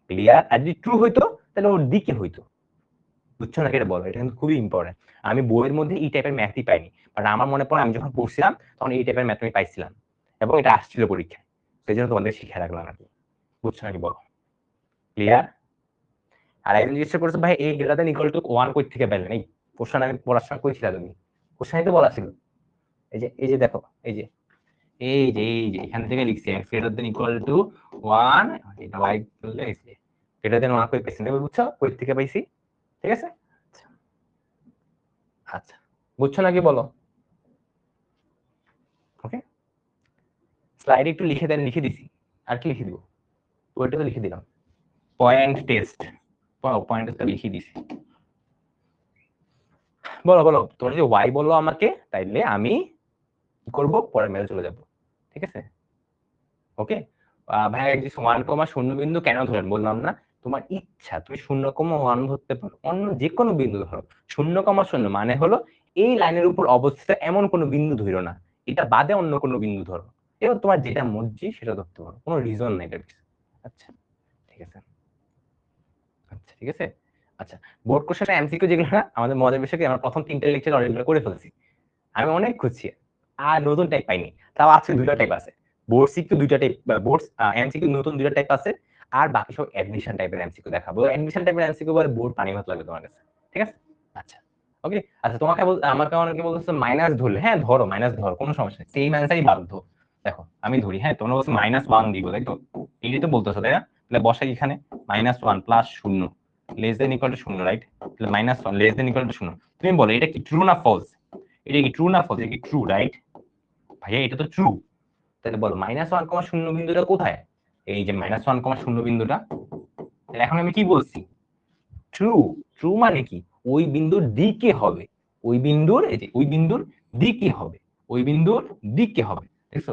ক্লিয়ার? আর যদি ট্রু হইতো তাহলে ওর দিকে হইতো। বুঝছো না, এটা বলো, এটা কিন্তু খুবই ইম্পর্টেন্ট। আমি বইয়ের মধ্যে এই টাইপের ম্যাথই পাইনি, বাট আমার মনে পড়ে আমি যখন পড়ছিলাম তখন এই টাইপের ম্যাথ আমি পাইছিলাম এবং এটা আসছিল পরীক্ষায়, সেই জন্য তোমাদের শিখে রাখলাম আর কি। বুঝছো নাকি বলো? ক্লিয়ার? আর একজন জিজ্ঞেস করছে ভাই এই গ্রেটার দ্যান ইকুয়াল টু 1 কই থেকে পেলেন, এই কোশ্চেন আমি পড়ার সময় কইছিলা তুমি, কোশ্চেনই তো বলা ছিল, এই যে দেখো, এই যে এখান থেকে লিখছি x greater than equal to 1, এটা লাইক করলে এই যে গ্রেটার দ্যান 1 কই পাইছি, বুঝছো কই থেকে পাইছি? ঠিক আছে, আচ্ছা বুঝছো নাকি বলো? ওকে, স্লাইডে একটু লিখে দেন, লিখে দিছি, আর কি লিখে দিব, ওইটা তো লিখে দিলাম, পয়েন্ট টেস্ট, পয়েন্ট টেস্টটা লিখে দিছি। বলো বলো, তোমরা যদি ওয়াই বলো আমাকে তাইলে আমি কি করবো, পরে মেলে চলে যাব, ঠিক আছে? ওকে, ভাই 1,0 বিন্দু কেন ধরেন বললাম না, তোমার ইচ্ছা, তুমি 0,1 ধরতে পারো, অন্য যে কোনো বিন্দু ধরো। 0,0 মানে হলো এই লাইনের উপর অবস্থিত এমন কোনো বিন্দু ধরো না, এটা বাদে অন্য কোনো বিন্দু ধরো, এবার তোমার যেটা মর্জি সেটা ধরতে পারো, কোনো রিজন নাই এটা। আচ্ছা ঠিক আছে, আচ্ছা ঠিক আছে। আচ্ছা, বোর্ড কোশ্চেন এমসিকিউ যেগুলো না আমাদের মজার বিষয় কি, আমরা প্রথম 3টে লেকচার অলরেডি করে ফেলছি, আমি অনেক খুঁজছি আর নতুন টাইপ পাইনি, তাও আজকে 2টা টাইপ আছে, বোর্ড সিকিউ 2টা টাইপ, বোর্ড এমসিকিউ নতুন 2টা টাইপ আছে, আর বাকি সব অ্যাডমিশন টাইপের এমসিকিউ দেখাবো। অ্যাডমিশন টাইপের এমসিকিউ বলে বোর্ড পানি মত লাগবে তোমার কাছে, ঠিক আছে? আচ্ছা ওকে, আচ্ছা তোমাকে আমাকে অনেকে বলতেছে মাইনাস ধরলে, হ্যাঁ ধরো, মাইনাস ধরো, কোনো সমস্যা নেই, সেম অ্যান্সারই বাধ্য। দেখো আমি ধরি, হ্যাঁ তোমরা বলছো -1 দিব, তাই তো, এইটাই তো বলতেছো তাই না? তাহলে বসাই এখানে -1 + 0 less than equal to 0, right? তাহলে -1 লেস দেন ইকুয়াল টু 0, তুমি বলো এটা কি ট্রু না ফলস? এটা কি ট্রু না ফলস? এটা কি ট্রু, রাইট? ভাইয়া এটা তো ট্রু, তাহলে বলো -1,0 বিন্দুটা কোথায়, এই যে -1,0 বিন্দুটা, তাহলে এখন আমি কি বলছি, ট্রু। ট্রু মানে কি, ওই বিন্দুর দিকে হবে, ওই বিন্দুর, এই যে ওই বিন্দুর দিকে হবে, ওই বিন্দুর দিকে হবে, দেখছো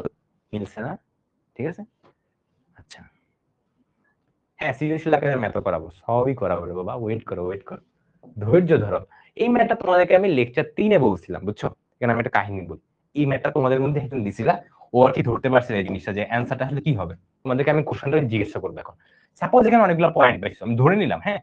মিলছে না? ঠিক আছে, আচ্ছা হ্যাঁ সৃজনশীল আকারে ম্যাথ করাবো, সবই করাবো রে বাবা, ওয়েট করো ওয়েট করো, ধৈর্য ধরো। এই ম্যাথটা তোমাদেরকে আমি লেকচার 3-এ বলছিলাম, বুঝছো? এখানে আমি একটা কাহিনী বলি, এই ম্যাথটা তোমাদের মধ্যে একজন দিছিলা, ও আর কি ধরতে পারছে না এই জিনিসটা, যে অ্যান্সারটা আসলে কি হবে। তোমাদেরকে আমি কোশ্চেনটা জিজ্ঞাসা করবো এখন, সাপোজ এখানে অনেকগুলো পয়েন্ট পাইছো, আমি ধরে নিলাম, হ্যাঁ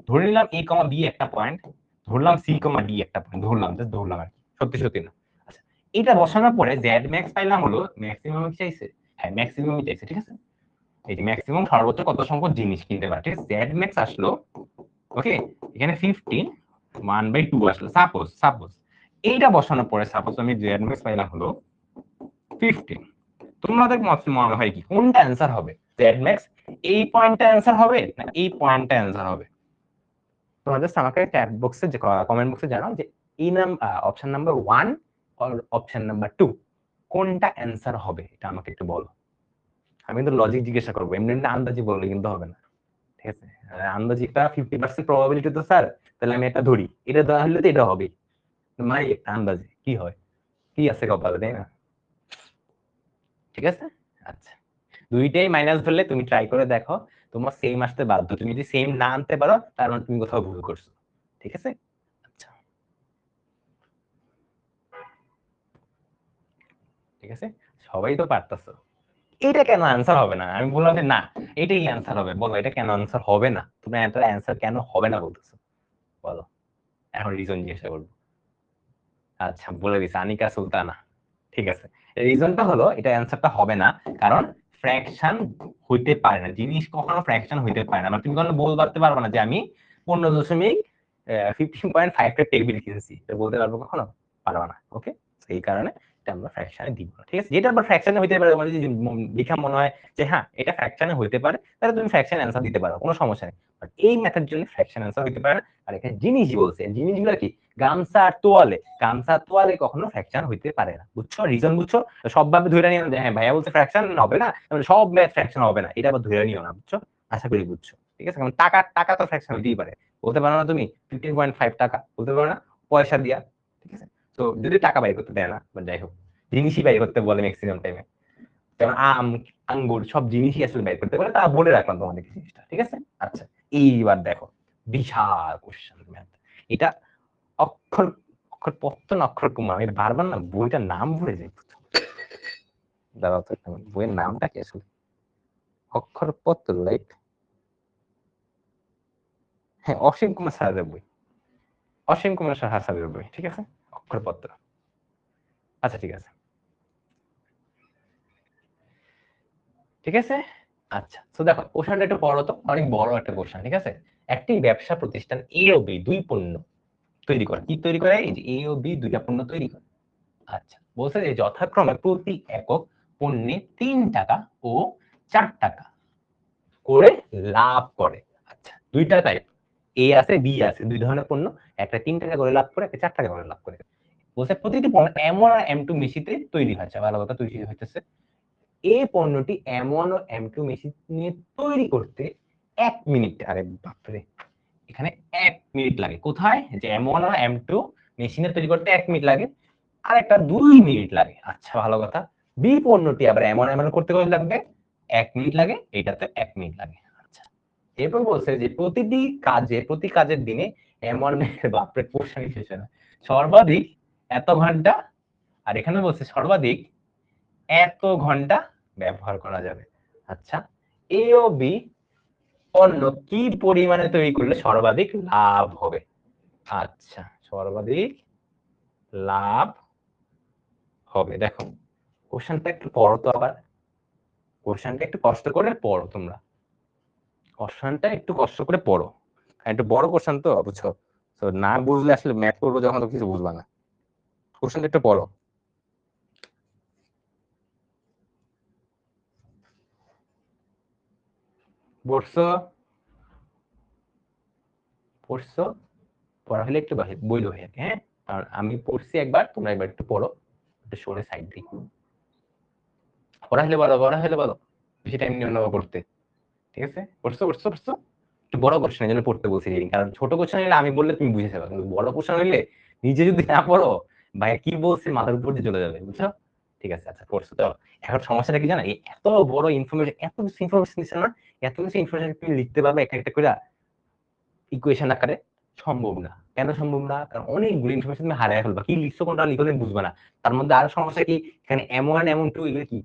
ধরে নিলাম a, b একটা পয়েন্ট, ধরলাম c, d একটা পয়েন্ট, ধরলাম জাস্ট ধরলাম আর কি, সত্যি সত্যি না। আচ্ছা, এটা বসানোর পরে z max পাইলাম হলো, ম্যাক্সিমাম চাইছে, হ্যাঁ ম্যাক্সিমামই চাইছে, ঠিক আছে? এই যে ম্যাক্সিমাম সর্বোচ্চ কত সংখ্যক জিনিস কিনতে পারে, ঠিক আছে? z max আসলো, ওকে, এখানে 15 1/2 আসলো, সাপোজ এইটা বসানোর পরে সাপোজ আমি z max পাইলাম হলো 15, তোমাদের মনে হয় কি কোনটা অ্যান্সার হবে, z max এই পয়েন্টটা অ্যান্সার হবে না এই পয়েন্টটা অ্যান্সার হবে? তোমরা জাস্ট আমাকে চ্যাট বক্সে, যে কমেন্ট বক্সে জানাও যে এই অপশন নাম্বার 1 আর অপশন নাম্বার 2 কোনটা অ্যান্সার হবে, এটা আমাকে একটু বলো। আমি কিন্তু লজিক জিজ্ঞাসা করবো, এমনি এমনি আন্দাজি বললে কিন্তু হবে না, ঠিক আছে? আন্দাজি একটা 50% প্রবাবিলিটি তো স্যার, তাহলে আমি একটা ধরি, এটা দেওয়া হলে তো এটা হবে, মানে একটা আন্দাজি কি হয়, কি আছে কপালে, তাই না? ঠিক আছে, আচ্ছা দুইটাই মাইনাস ধরলে তুমি ট্রাই করে দেখো, তোমার সেম আসতে বাধ্য, তুমি যদি সেম না আনতে পারো তার মানে তুমি কোথাও ভুল করছো, ঠিক আছে? আচ্ছা ঠিক আছে, সবাই তো পারতেছো, এটা কেন অ্যান্সার হবে না? আমি বললাম যে না এটাই অ্যান্সার হবে, বলো এটা কেন অ্যান্সার হবে না, তুমি এটা অ্যান্সার কেন হবে না বলতেছো, বলো, এখন রিজন জিজ্ঞাসা করবো। আচ্ছা বলে দিছে আনিকা সুলতানা, ঠিক আছে, রিজনটা হলো এটা অ্যান্সারটা হবে না, কারণ ফ্র্যাকশন হইতে পারে না, জিনিস কখনো ফ্র্যাকশন হইতে পারে না, মানে তুমি কখনো বলতে পারবে না যে আমি 15.15.5 টেবিল কিনছি, এটা বলতে পারবো কখনো? পারবা না, ওকে? এই কারণে এটা আমরা ফ্র্যাকশনে দিব না, ঠিক আছে? যেটা আবার ফ্র্যাকশনে হইতে পারে, মানে যদি লেখা মনে হয় যে হ্যাঁ এটা ফ্র্যাকশনে হইতে পারে, তাহলে তুমি ফ্র্যাকশন অ্যান্সার দিতে পারো, কোনো সমস্যা নেই। বাট এই ম্যাথের জন্য ফ্র্যাকশন অ্যান্সার হইতে পারে না। আর এখানে জিনিস বলছে, জিনিসগুলো কি? গামছা আর তোয়ালে, গামছা আর তোয়ালে কখনো ফ্র্যাকশন হইতে পারে না, বুঝছো? রিজন বুঝছো? সবভাবে ধরে নিও যে হ্যাঁ ভাইয়া বলছে ফ্র্যাকশন হবে না, সব ম্যাথ ফ্র্যাকশন হবে না, এটা আবার ধরে নিও না, বুঝছো? আশা করি বুঝছো, ঠিক আছে? কারণ টাকা টাকা তো ফ্র্যাকশন হইতেই পারে, বলতে পারো না তুমি 15.5 টাকা বলতে পারো না পয়সা দিয়া, ঠিক আছে? তো যদি টাকা বাইর করতে দেয় না, বা যাই হোক জিনিসই বাইর করতে বলে ম্যাক্সিমাম টাইমে, যেমন আম, আঙ্গুর, সব জিনিসই আসলে বাইর করতে পারে, তা বলে রাখলাম তোমাদের জিনিসটা, ঠিক আছে? আচ্ছা, এইবার দেখো বিশাল কোশ্চেন ম্যাথ, এটা অক্ষর অক্ষর পত্তন অক্ষর কুমার, এটা বারবার না বইটার নাম ভুলে যাই, দাঁড়াও তো, বইয়ের নামটা কি আসলে? অক্ষর পত্র, রাইট? হ্যাঁ, অসীম কুমার স্যারের বই, অসীম কুমার স্যারের বই, ঠিক আছে? অক্ষরপত্র। আচ্ছা ঠিক আছে, ঠিক আছে। আচ্ছা, তো দেখো কোশ্চেনটা একটু বড়, তো অনেক বড় একটা কোশ্চেন, ঠিক আছে? একটি ব্যবসা প্রতিষ্ঠান এ ও বি দুই পণ্য তৈরি করে, কি তৈরি করে? এই যে এ ও বি দুইটা পণ্য তৈরি করে। আচ্ছা, বলছে যে যথাক্রমে প্রতি একক পণ্যে 3 টাকা ও 4 টাকা করে লাভ করে। আচ্ছা, দুইটা টাইপ, এ আছে বি আছে, দুই ধরনের পণ্য, একটা 3 টাকা করে লাভ করে, একটা 4 টাকা করে লাভ করে। বলছে প্রতিটি পণ্য M1 আর M2 মেশিতে তৈরি হয়েছে, ভালো কথা তৈরি হইতেছে। এই পণ্যটি M1 ও M2 মেশিনে তৈরি করতে 1 মিনিট, আরে বাপরে, এখানে 1 মিনিট লাগে। কোথায়? যে M1 ও M2 মেশিনে তৈরি করতে 1 মিনিট লাগে, আর একটা 2 মিনিট লাগে। আচ্ছা, ভালো কথা। বি পণ্যটি আবার M1 M1 করতে কত লাগবে? 1 মিনিট লাগে, এইটাতে 1 মিনিট লাগে। আচ্ছা, এরপর বলছে যে প্রতি কাজের দিনে M1 বাপরে কোশ্চেন শেষ হয় না, সর্বাধিক এত ঘন্টা, আর এখানে বলছে সর্বাধিক এত ঘন্টা ব্যবহার করা যাবে। আচ্ছা, এ ও বি পণ্য কি পরিমাণে তৈরি করলে সর্বাধিক লাভ হবে? আচ্ছা, সর্বাধিক লাভ হবে, দেখো কোশ্চেনটা একটু পড়ো তো, আবার কোশ্চেনটা একটু কষ্ট করে পড়ো তোমরা, কোশ্চেনটা একটু কষ্ট করে পড়ো, একটু বড় কোশ্চেন তো, বুঝছো? তো না বুঝলে আসলে ম্যাথ করবো যখন, তো কিছু বুঝবা না। কোশ্চেনটা একটু পড়ো। পড়ছো? পড়ছো? পড়া হলে একটু বইলো হয়ে, হ্যাঁ? কারণ আমি পড়ছি একবার, তোমরা একবার একটু পড়ো, একটু সরে সাইড দিই। পড়া হলে বলো, পড়া হলে বলো, বেশি টাইম নিও না করতে, ঠিক আছে? পড়ছো পড়ছো পড়ছো? একটু বড় কোশ্চেন জন্য পড়তে বলছি, কারণ ছোট কোশ্চেন হলে আমি বললে তুমি বুঝে যাবে, কিন্তু বড় কোশ্চেন হলে নিজে যদি না পড়ো, ভাই কি বলছে মাথার উপর দিয়ে চলে যাবে, বুঝছো? ঠিক আছে, আচ্ছা পড়ছো তো। এখন সমস্যাটা কি জানো, এত বড় ইনফরমেশন, এত কিছু ইনফরমেশন দিচ্ছে না, এত কিছু ইনফরমেশন তুমি লিখতে পারবে একটা একটা করে ইকুয়েশন আকারে? সম্ভব না। কেন সম্ভব না? কারণ অনেকগুলো ইনফরমেশন তুমি হারিয়ে ফেলবা, কি লিখছো কোনটা লিখো তুমি বুঝবে না। তার মধ্যে আরো সমস্যা কি, এখানে M1 M2 এগুলো কি?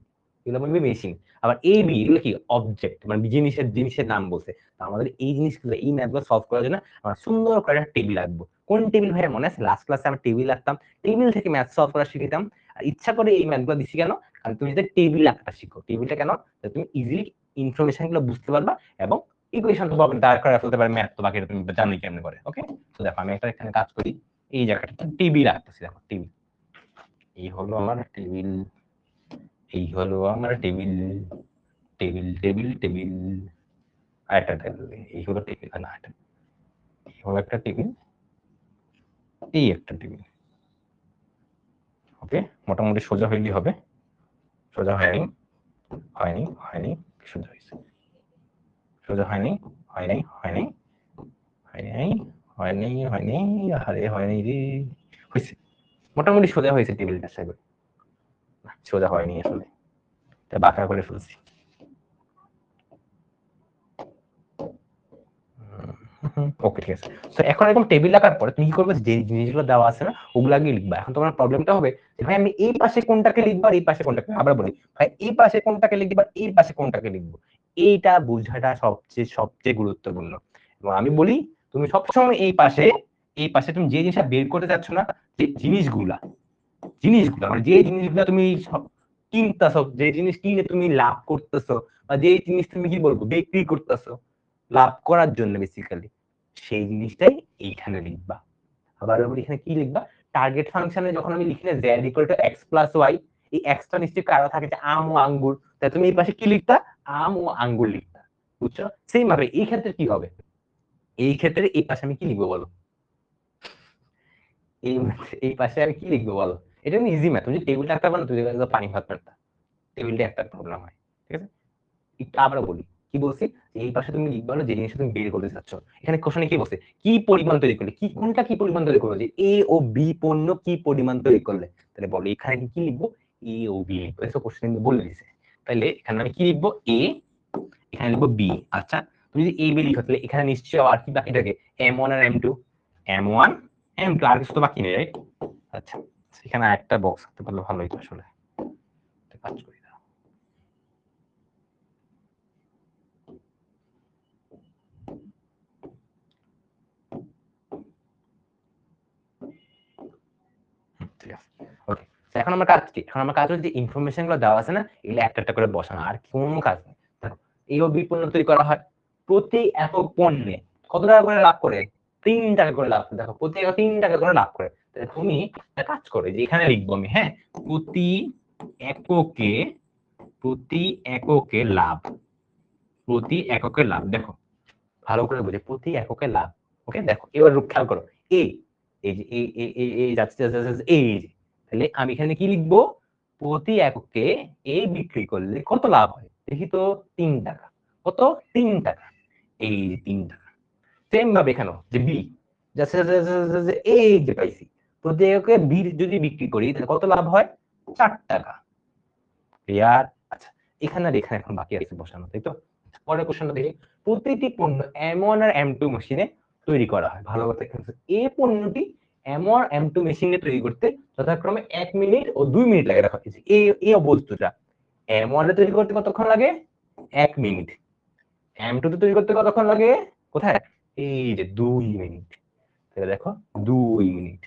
এগুলো বলবে মেশিন। আবার এ বি এগুলো কি? অবজেক্ট, মানে জিনিসের নাম বলছে। আমাদের এই জিনিসগুলো, এই ম্যাথগুলো সলভ করার জন্য আমরা সুন্দর করে একটা টেবিল রাখবো। কোন টেবিল ভাই মনে আছে? লাস্ট ক্লাসে আমরা টেবিল রাখতাম, টেবিল থেকে ম্যাথ সলভ করা শিখিতাম। আর ইচ্ছা করে এই ম্যাথগুলো দিচ্ছি কেন? কারণ তুমি যদি টেবিল আঁকাটা শিখো, টেবিলটা কেন? তুমি ইজিলি ইনফরমেশন গুলো বুঝতে পারবা, এবং ইকুয়েশন তো দাঁড় করে ফেলতে পারে, ম্যাথ তো বাকি তুমি জানোই কেমনে করে। ওকে, তো দেখো আমি একটা এখানে কাজ করি, এই জায়গাটা টিবি রাখতেছি, দেখো টিবি, এই হলো আমার টেবিল, এই হলো আমার টেবিল, টেবিল টেবিল টেবিল, আর একটা টেবিল, এই হলো টেবিল, না এটা, এই হলো একটা টেবিল, এই একটা টেবিল। ওকে, মোটামুটি সোজা হইলেই হবে, সোজা হয়নি, হয়নি, হয়নি, সোজা হয়েছে, সোজা হয়নি, হয়নি, হয়নি, হয়নি, হয়নি, হয়নি, আরে হয়নি রে, হয়েছে, মোটামুটি সোজা হয়েছে টেবিলটা, সোজা হয়নি আসলে, এটা বাঁকা করে ফেলছি। ওকে, ঠিক আছে। তো এখন এরকম টেবিল রাখার পরে তুমি কি করবে, যে জিনিসগুলো দেওয়া আছে না ওগুলো আগে লিখবা। এখন তোমার প্রবলেমটা হবে যে ভাই আমি এই পাশে কোনটাকে লিখবো আর এই পাশে কোনটাকে, আবার বলি ভাই এই পাশে কোনটাকে লিখবো আর এই পাশে কোনটাকে লিখবো, এইটা বোঝাটা সবচেয়ে সবচেয়ে গুরুত্বপূর্ণ। এবং আমি বলি তুমি সবসময় এই পাশে তুমি যে জিনিসটা বের করতে যাচ্ছ না, যে জিনিসগুলা, মানে যে জিনিসগুলা তুমি কিনতেছো, যে জিনিস কিনে তুমি লাভ করতেছো, বা যে জিনিস তুমি কি বলবো বিক্রি করতেছো লাভ করার জন্য বেসিক্যালি, সেই জিনিসটাই এইখানে লিখবা। আবার এখানে কি লিখবা? টার্গেট ফাংশনে যখন আমি লিখি না z equal to x plus y, এই এক্সটা নিশ্চয়ই কারো থাকে যে আম ও আঙ্গুর, তাই তুমি এই পাশে কি লিখতা, আম ও আঙ্গুর লিখতা, বুঝছো? সেম ভাবে এই ক্ষেত্রে কি হবে, এই ক্ষেত্রে এই পাশে আমি কি লিখবো বলো, এই পাশে আমি কি লিখবো বলো? এটা ইজি ম্যাথ, তুমি টেবিলটা একটা বানো, তুমি পানি ভাত পারতা, টেবিলটা একটা প্রবলেম হয়, ঠিক আছে? একটু আবার বলি, কি বলছি, এই পাশে তুমি লিখবা যে জিনিসটা তুমি বের করতে চাচ্ছ, এখানে কোশ্চেনে কি বলছে, কি পরিমাণ তৈরি করলে, কি কোনটা কি পরিমাণ তৈরি করলে, যে এ ও বি পণ্য কি পরিমাণ তৈরি করলে, তাহলে বলো এখানে কি লিখবো, এ ও বি লিখবো, এসব কোশ্চেন বলে দিছে। তাহলে এখানে আমি কি লিখবো, এ, এখানে লিখবো বি। আচ্ছা, তুমি যদি এ বি লিখো তাহলে এখানে নিশ্চয়ই আর কি বাকি থাকে, M1 আর M2, M1 M2, আর কিছু তো বাকি নেই, রাইট? আচ্ছা, এখানে একটা বক্স থাকতে পারলে ভালো হতো আসলে, কাজ করি। ঠিক আছে, ওকে। এখন আমার কাজ কি, এখন আমার কাজ হচ্ছে ইনফরমেশন গুলো দেওয়া আছে না, এগুলো একটা একটা করে বসানো, আর কোনো কাজ নেই। দেখো, এই ও বি পণ্য তৈরি করা হয়, প্রতি একক পণ্যে কত টাকা করে লাভ করে, 3 টাকা করে লাভ করে। দেখো প্রতি একক 3 টাকা করে লাভ করে, তাহলে তুমি একটা কাজ করে যে এখানে লিখবো আমি, হ্যাঁ, প্রতি এককে, প্রতি এককে লাভ, প্রতি এককে লাভ। দেখো ভালো করে বুঝে, প্রতি এককে লাভ, ওকে। দেখো এবার খেয়াল করো, এই এই যে এই যাচ্ছে এই যে, তাহলে আমি এখানে কি লিখবো, প্রতি এককে এ বিক্রি করলে কত লাভ হয় দেখি তো, 3 টাকা। কত, 3 টাকা, এই 3 টাকা। সেম ভাবে এখানেও যে বি যাচ্ছে এই যে পাইছি, প্রতি এককে বি যদি বিক্রি করি তাহলে কত লাভ হয়, 4 টাকা। ক্লিয়ার? আচ্ছা, এখানে আর এখানে এখন বাকি আছে বসানো, তাই তো? পরের কোশ্চেনটা দেখি, প্রতিটি পণ্য M1 আর M2 মেশিনে তৈরি করা হয়। ভালো কথা, এই পণ্যটি M1 M2 মেশিনে তৈরি করতে যথাক্রমে 1 মিনিট ও 2 মিনিট লাগে। রাখা হয়েছে এই বস্তুটা M1 এ তৈরি করতে কতক্ষণ লাগে, 1 মিনিট। M2 তে তৈরি করতে কতক্ষণ লাগে, কোথায়, এই যে 2 মিনিট। তাহলে দেখো 2 মিনিট।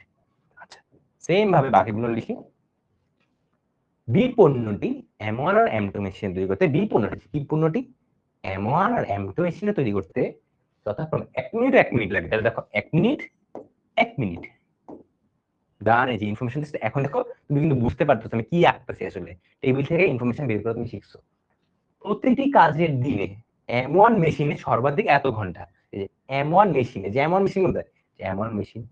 আচ্ছা, সেম ভাবে বাকিগুলো লিখি, বি পণ্যটি M1 আর M2 মেশিনে তৈরি করতে, বি পণ্যটি, কি পণ্যটি M1 আর M2 মেশিনে তৈরি করতে যথাক্রমে 1 মিনিট 1 মিনিট লাগে। তাহলে দেখো 1 মিনিট 1 মিনিট ডান। এই যে ইনফরমেশন দিচ্ছে, এখন দেখো তুমি কিন্তু বুঝতে পারতেছো আমি কি আঁকতেছি আসলে, টেবিল থেকে ইনফরমেশন বের করে তুমি শিখছো। প্রতিটি কাজের দিনে M1 মেশিনে সর্বাধিক এত ঘন্টা। এই যে M1 মেশিনে, যে M1 মেশিন কোথায়, যে M1 মেশিন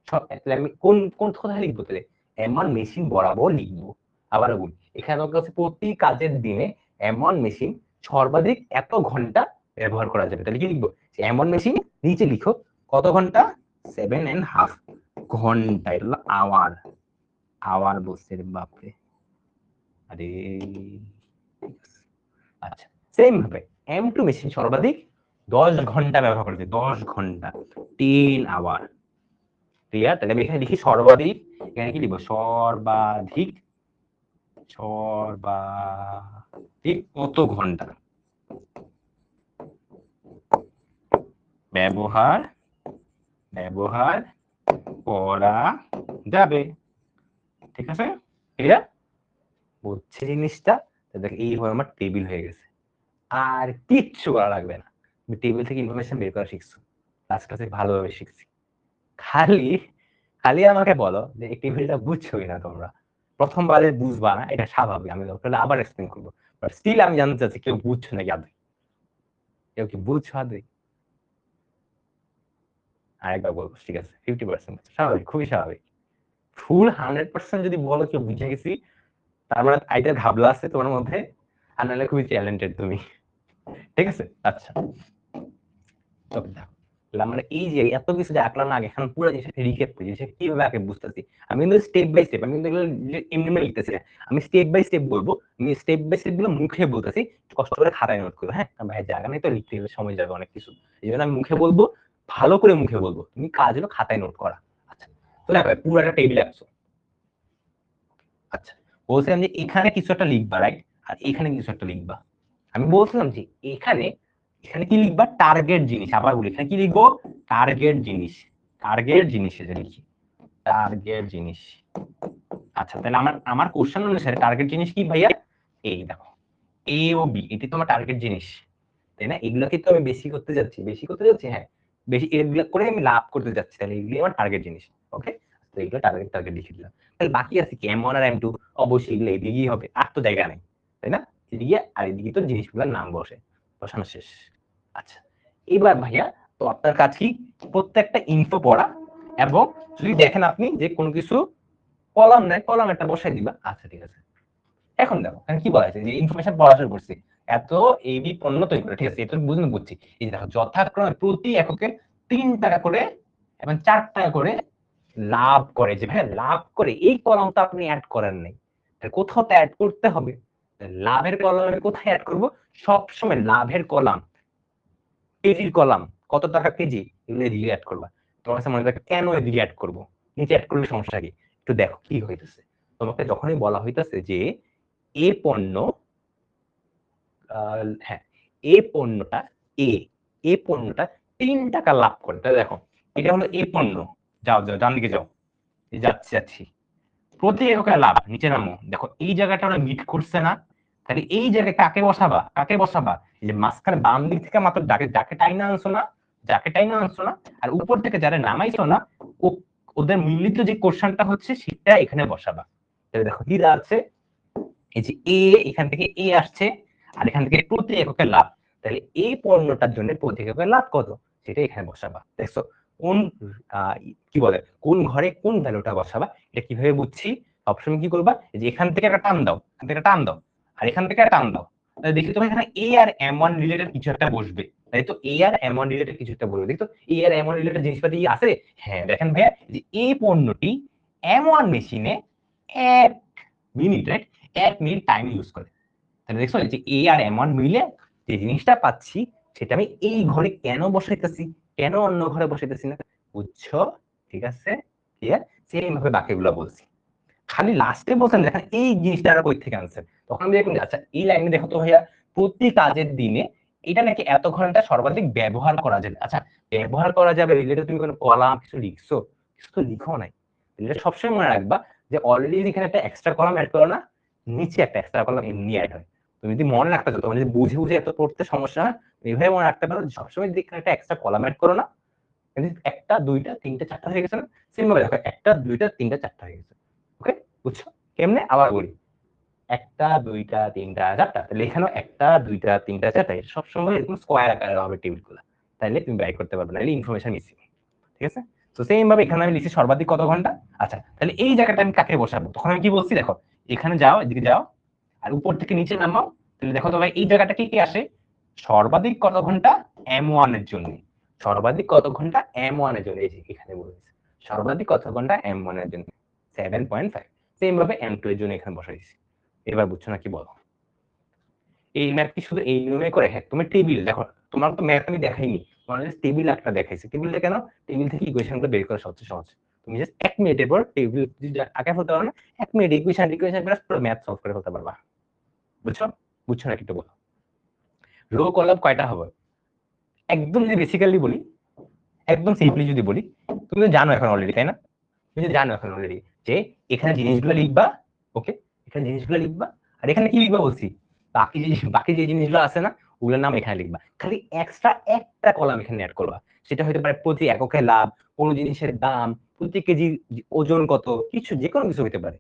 সব, তাহলে আমি কোন কোন কোথায় লিখবো, তাহলে M1 মেশিন বরাবর লিখবো। আবার বলি, এখানে আমার কাছে প্রতি কাজের দিনে M1 মেশিন সর্বাধিক এত ঘন্টা ব্যবহার করা যাবে, তাহলে কি লিখবো, M1 মেশিন নিচে লিখো কত ঘন্টা, 7.5 ঘন্টা, এটা হলো আওয়ার, আওয়ার বলছে রে বাপরে, আরে। আচ্ছা, সেম ভাবে M2 মেশিন সর্বাধিক 10 ঘন্টা ব্যবহার করেছে, 10 ঘন্টা, 10 আওয়ার। ক্লিয়ার? তাহলে আমি এখানে লিখি সর্বাধিক, এখানে কি লিখবো, সর্বাধিক, সর্বাধিক কত ঘন্টা ব্যবহার ব্যবহার করা যাবে। ঠিক আছে, ক্লিয়ার? বুঝছে জিনিসটা? দেখো এইভাবে আমার টেবিল হয়ে গেছে, আর কিচ্ছু করা লাগবে না, তুমি টেবিল থেকে ইনফরমেশন বের করা শিখছো, ক্লাস ক্লাসে ভালোভাবে শিখছি। খালি খালি আমাকে বলো যে এই টেবিলটা বুঝছো কিনা তোমরা। প্রথমবারে বুঝবা না, এটা স্বাভাবিক, আমি তাহলে আবার এক্সপ্লেন করবো, বাট স্টিল আমি জানতে চাচ্ছি কেউ বুঝছো নাকি আদৌ, কেউ কি বুঝছো আদৌ? আরেকবার বলবো, ঠিক আছে, 50%, স্বাভাবিক, খুবই স্বাভাবিক। ফুল 100% যদি বলো কেউ বুঝে গেছি, তার মানে আইটার ঘাবলা আছে তোমার মধ্যে, আর নাহলে খুবই ট্যালেন্টেড তুমি। ঠিক আছে, আচ্ছা। তবে দেখো, আমরা এই যে এত কিছু যে আঁকলাম না আগে, এখন পুরো জিনিসটা রিক্যাপ করি, জিনিসটা কিভাবে আগে বুঝতেছি। আমি কিন্তু স্টেপ বাই স্টেপ, আমি কিন্তু এগুলো এমনি এমনি লিখতেছি না, আমি স্টেপ বাই স্টেপ বলবো, আমি স্টেপ বাই স্টেপ গুলো মুখে বলতেছি, কষ্ট করে খাতায় নোট করবো, হ্যাঁ? ভাই জায়গা নেই তো, লিখতে গেলে সময় যাবে অনেক কিছু, এই জন্য আমি মুখে বলবো, ভালো করে মুখে বলবো, তুমি কাজ হলো খাতায় নোট করা। আচ্ছা, তো দেখো পুরো একটা টেবিল আঁকছো। আচ্ছা, বলছিলাম যে এখানে কিছু একটা লিখবা, রাইট, আর এখানে কিছু একটা লিখবা। আমি বলছিলাম যে এখানে এখানে কি লিখবা, টার্গেট জিনিস। আবার বলি, এখানে কি লিখবো, টার্গেট জিনিস, টার্গেট জিনিস এটা লিখি, টার্গেট জিনিস। আচ্ছা, তাহলে আমার আমার কোশ্চেন অনুসারে টার্গেট জিনিস কি ভাইয়া, এই দেখো এ ও বি, এটি তোমার টার্গেট জিনিস, তাই না? এগুলোকে তো আমি বেশি করতে যাচ্ছি, বেশি করতে যাচ্ছি, হ্যাঁ, বেশি এগুলো করে আমি লাভ করতে যাচ্ছি, তাহলে এগুলি আমার টার্গেট জিনিস। ওকে, তো এগুলো টার্গেট টার্গেট লিখে দিলাম। তাহলে বাকি আছে কি M1 আর M2, অবশ্যই এগুলো এদিকেই হবে, আর তো জায়গা নেই, তাই না? এদিকে আর এদিকে তো জিনিসগুলোর নাম বসানো শেষ। আচ্ছা, এবার ভাইয়া তো আপনার কাজ কি প্রত্যেকটা ইনফো পড়া, এবং যদি দেখেন আপনি যে কোনো কিছু কলাম নেই, কলাম একটা বসাই দিবা। আচ্ছা ঠিক আছে, এখন দেখো এখানে কি বলা আছে যে ইনফরমেশন পড়া শুরু করছি, এত এবি পণ্য তৈরি করে, ঠিক আছে, এটা বুঝছি। এই দেখো যথাক্রমে প্রতি এককে 3 টাকা করে এবং 4 টাকা করে লাভ করে, যে ভাই লাভ করে, এই কলামটা আপনি অ্যাড করেন নাই, কোথাও তো অ্যাড করতে হবে। লাভের কলামে কোথায় অ্যাড করব? সবসময় লাভের কলাম, কেজির কলাম, কত টাকা কেজি, এগুলো এদিকে অ্যাড করবা। তোমার কাছে মনে রাখবে কেন এদিকে অ্যাড করব, নিচে অ্যাড করলে সমস্যা কি? একটু দেখো কি হইতেছে। তোমাকে যখনই বলা হইতেছে যে এ পণ্য, হ্যাঁ, এ পণ্যটা এ পণ্যটা 3 টাকা লাভ করে, তাহলে দেখো এটা হলো এ পণ্য। যাও যাও ডান দিকে যাও, যাচ্ছি। প্রতি এককে লাভ, নিচে নামো, দেখো এই জায়গাটা ওরা মিট করছে না? তাহলে এই জায়গায় কাকে বসাবা? এই যে মাঝখানে বাম দিক থেকে মাত্র যাকে টাইনা আনছো না, আর উপর থেকে যারা নামাইছো না, ওদের মিলিত যে কোশ্চেনটা হচ্ছে সেটা এখানে বসাবা। তাহলে দেখো কি আছে, এই যে এখান থেকে আসছে, আর এখান থেকে প্রতি এককে লাভ, তাহলে এই পণ্যটার জন্য প্রতি এককে লাভ কত, সেটা এখানে বসাবা। দেখছো কোন কি বলে কোন ঘরে কোন ভ্যালুটা বসাবা, এটা কিভাবে বুঝছি? সবসময় কি করবা, যে এখান থেকে একটা টান দাও, আর এখান থেকে টান দাও, তাহলে দেখি তুমি এখানে এ আর M1 রিলেটেড কিছু একটা বসবে, তাই তো এ আর M1 রিলেটেড কিছু একটা বলবে। দেখো এ আর M1 রিলেটেড জিনিসপাতি আছে। হ্যাঁ দেখেন ভাইয়া, যে এই পণ্যটি M1 মেশিনে 1 মিনিট, 1 মিনিট টাইম ইউজ করে। তাহলে দেখছো যে এ আর M1 মিলে যে জিনিসটা পাচ্ছি, সেটা আমি এই ঘরে কেন বসাইতেছি, কেন অন্য ঘরে বসাইতেছি না? বুঝছো? ঠিক আছে, ক্লিয়ার? সেম ভাবে বাকিগুলো বলছি, খালি লাস্টে বলছেন দেখেন এই জিনিসটা আর কই থেকে আনছেন, তখন আমি দেখুন আচ্ছা এই লাইনে দেখো তো ভাইয়া, প্রতি কাজের দিনে এটা নাকি এত ঘন্টা সর্বাধিক ব্যবহার করা যাবে। আচ্ছা, ব্যবহার করা যাবে রিলেটেড তুমি কোনো কলাম কিছু লিখছো? কিছু তো লিখো নাই। এটা সবসময় মনে রাখবা যে অলরেডি এখানে একটা এক্সট্রা কলাম অ্যাড করো না, নিচে একটা এক্সট্রা কলাম এমনি অ্যাড হয়। তুমি যদি মনে রাখতে চাও, তোমার যদি বুঝে বুঝে এত পড়তে সমস্যা হয়, এইভাবে মনে রাখতে পারো সবসময় যদি এখানে একটা এক্সট্রা কলাম অ্যাড করো না, একটা দুইটা তিনটা চারটা হয়ে গেছে না? সেম ভাবে দেখো একটা দুইটা তিনটা চারটা হয়ে গেছে। ওকে, বুঝছো? কেমনে আবার বলি, একটা দুইটা তিনটা চারটা, তাহলে এখানেও একটা দুইটা তিনটা চারটা, সবসময় এরকম স্কোয়ার আকারে হবে টেবিল গুলো, তাহলে তুমি বাই করতে পারবে না, ইনফরমেশন মিসিং। ঠিক আছে, তো সেম ভাবে এখানে আমি লিখছি সর্বাধিক কত ঘন্টা। আচ্ছা, তাহলে এই জায়গাটা আমি কাকে বসাবো? তখন আমি কি বলছি দেখো, এখানে যাও, এদিকে যাও, আর উপর থেকে নিচে নামাও। তাহলে দেখো তো ভাই এই জায়গাটা কি কি আসে, সর্বাধিক কত ঘন্টা M1 এর জন্য, সর্বাধিক কত ঘন্টা M1 এর জন্য, এই যে এখানে বলেছে সর্বাধিক কত ঘন্টা M1 এর জন্য 7.5। সেম ভাবে M2 এর জন্য এখানে বসাইছি। এবার বুঝছো না কি বলো? এই ম্যাথ কি শুধু এই নিয়মে করে? হ্যাঁ, তুমি টেবিল দেখো, তোমার তো ম্যাথ আমি দেখাইনি, তোমার টেবিল একটা দেখাইছি। টেবিলটা কেন? টেবিল থেকে ইকুয়েশন গুলো বের করা সবচেয়ে সহজ। তুমি জাস্ট 1 মিনিটের পর টেবিল আঁকা ফেলতে পারো না, 1 মিনিট ইকুয়েশন করে পুরো ম্যাথ সলভ করে ফেলতে পারবা। বুঝছো? বুঝছো না একটু বলো? রো কলাম কয়টা হবে? একদম যদি বেসিক্যালি বলি, একদম সিম্পলি যদি বলি, তুমি তো জানো এখন অলরেডি, তাই না? তুমি তো জানো এখন অলরেডি যে এখানে জিনিসগুলো লিখবা, ওকে, এখানে জিনিসগুলো লিখবা, আর এখানে কি লিখবা বলছি, বাকি যে জিনিসগুলো আছে না, ওগুলোর নাম এখানে লিখবা। খালি এক্সট্রা একটা কলাম এখানে অ্যাড করবা। সেটা হতে পারে প্রতি এককে লাভ, কোন জিনিসের দাম, প্রতি কেজি ওজন কত, কিছু যে কোনো কিছু হতে পারে,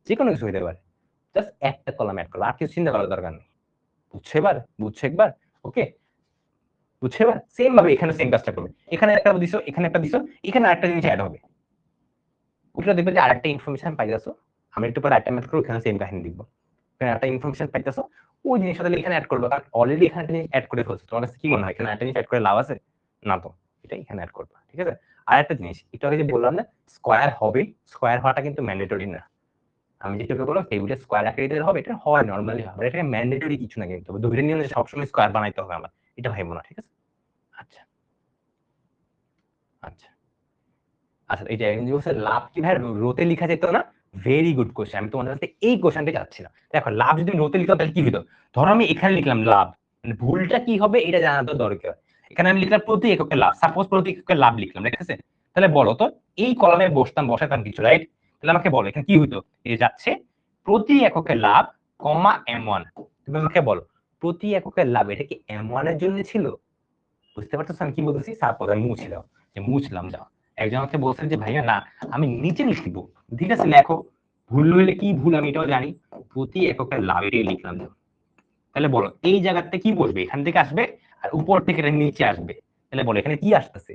যে কোনো কিছু হতে পারে। জাস্ট একটা কলাম অ্যাড করবা, আর কিছু চিন্তা করার দরকার নেই। বুঝছো এবার? বুঝছো একবার? ওকে, বুঝছো এবার? সেম ভাবে এখানে সেম কাজটা করবে, এখানে একটা দিছো, এখানে একটা দিছো, এখানে আরেকটা জিনিস অ্যাড হবে, ওটা দেখবে যে আরেকটা ইনফরমেশন পাইতেছো। আমি একটু পরে একটা ম্যাথ করে এখানে সেম কাহিনী লিখবো, এখানে একটা ইনফরমেশন পাইতেছো, ওই জিনিসটা তাহলে এখানে অ্যাড করবো, কারণ অলরেডি এখানে একটা জিনিস অ্যাড করে ফেলছো। তোমার কাছে কি মনে হয় এখানে একটা জিনিস অ্যাড করে লাভ আছে? না তো, এটা এখানে অ্যাড করবা। ঠিক আছে, আর একটা জিনিস একটু আগে যে বললাম না স্কোয়ার হবে, স্কোয়ার হওয়াটা কিন্তু ম্যান্ডেটরি না। আমি যেটা বললাম টেবিলে স্কোয়ার আকারে হবে, এটা হয় নরমালি হবে, এটা ম্যান্ডেটরি কিছু না, কিন্তু ধরে নিও যে সবসময় স্কোয়ার বানাইতে হবে আমার, এটা ভাইবো না। ঠিক আছে, আচ্ছা আচ্ছা আচ্ছা, এই যে লাভ কি ভাই রোতে লেখা যেত না? ভেরি গুড কোশ্চেন, আমি তোমাদের কাছে এই কোশ্চেনটাই যাচ্ছি না। দেখো লাভ যদি রোতে লিখতাম তাহলে কি হতো? ধরো আমি এখানে লিখলাম লাভ, মানে ভুলটা কি হবে এটা জানা তো দরকার। এখানে আমি লিখলাম প্রতি এককে লাভ, সাপোজ প্রতি এককে লাভ লিখলাম, ঠিক আছে? তাহলে বলো তো এই কলামে বসাতাম কিছু, রাইট? তাহলে আমাকে বলো এখানে কি হইতো, এই যাচ্ছে প্রতি এককে লাভ কমা M1। তুমি আমাকে বলো প্রতি এককে লাভ এটা কি M1 এর জন্য ছিল? বুঝতে পারছো আমি কি বলতেছি? সাপোজ আমি মুছলাম, যে মুছলাম, যাও একজন আমাকে বলছেন যে ভাইয়া না আমি নিচে লিখবো, ঠিক আছে লেখো, ভুল হইলে কি ভুল আমি এটাও জানি, প্রতি এককের লাভ এটাই লিখলাম। তাহলে বলো এই জায়গাতে কি বসবে, এখান থেকে আসবে আর উপর থেকে এটা নিচে আসবে, তাহলে বলো এখানে কি আসতেছে,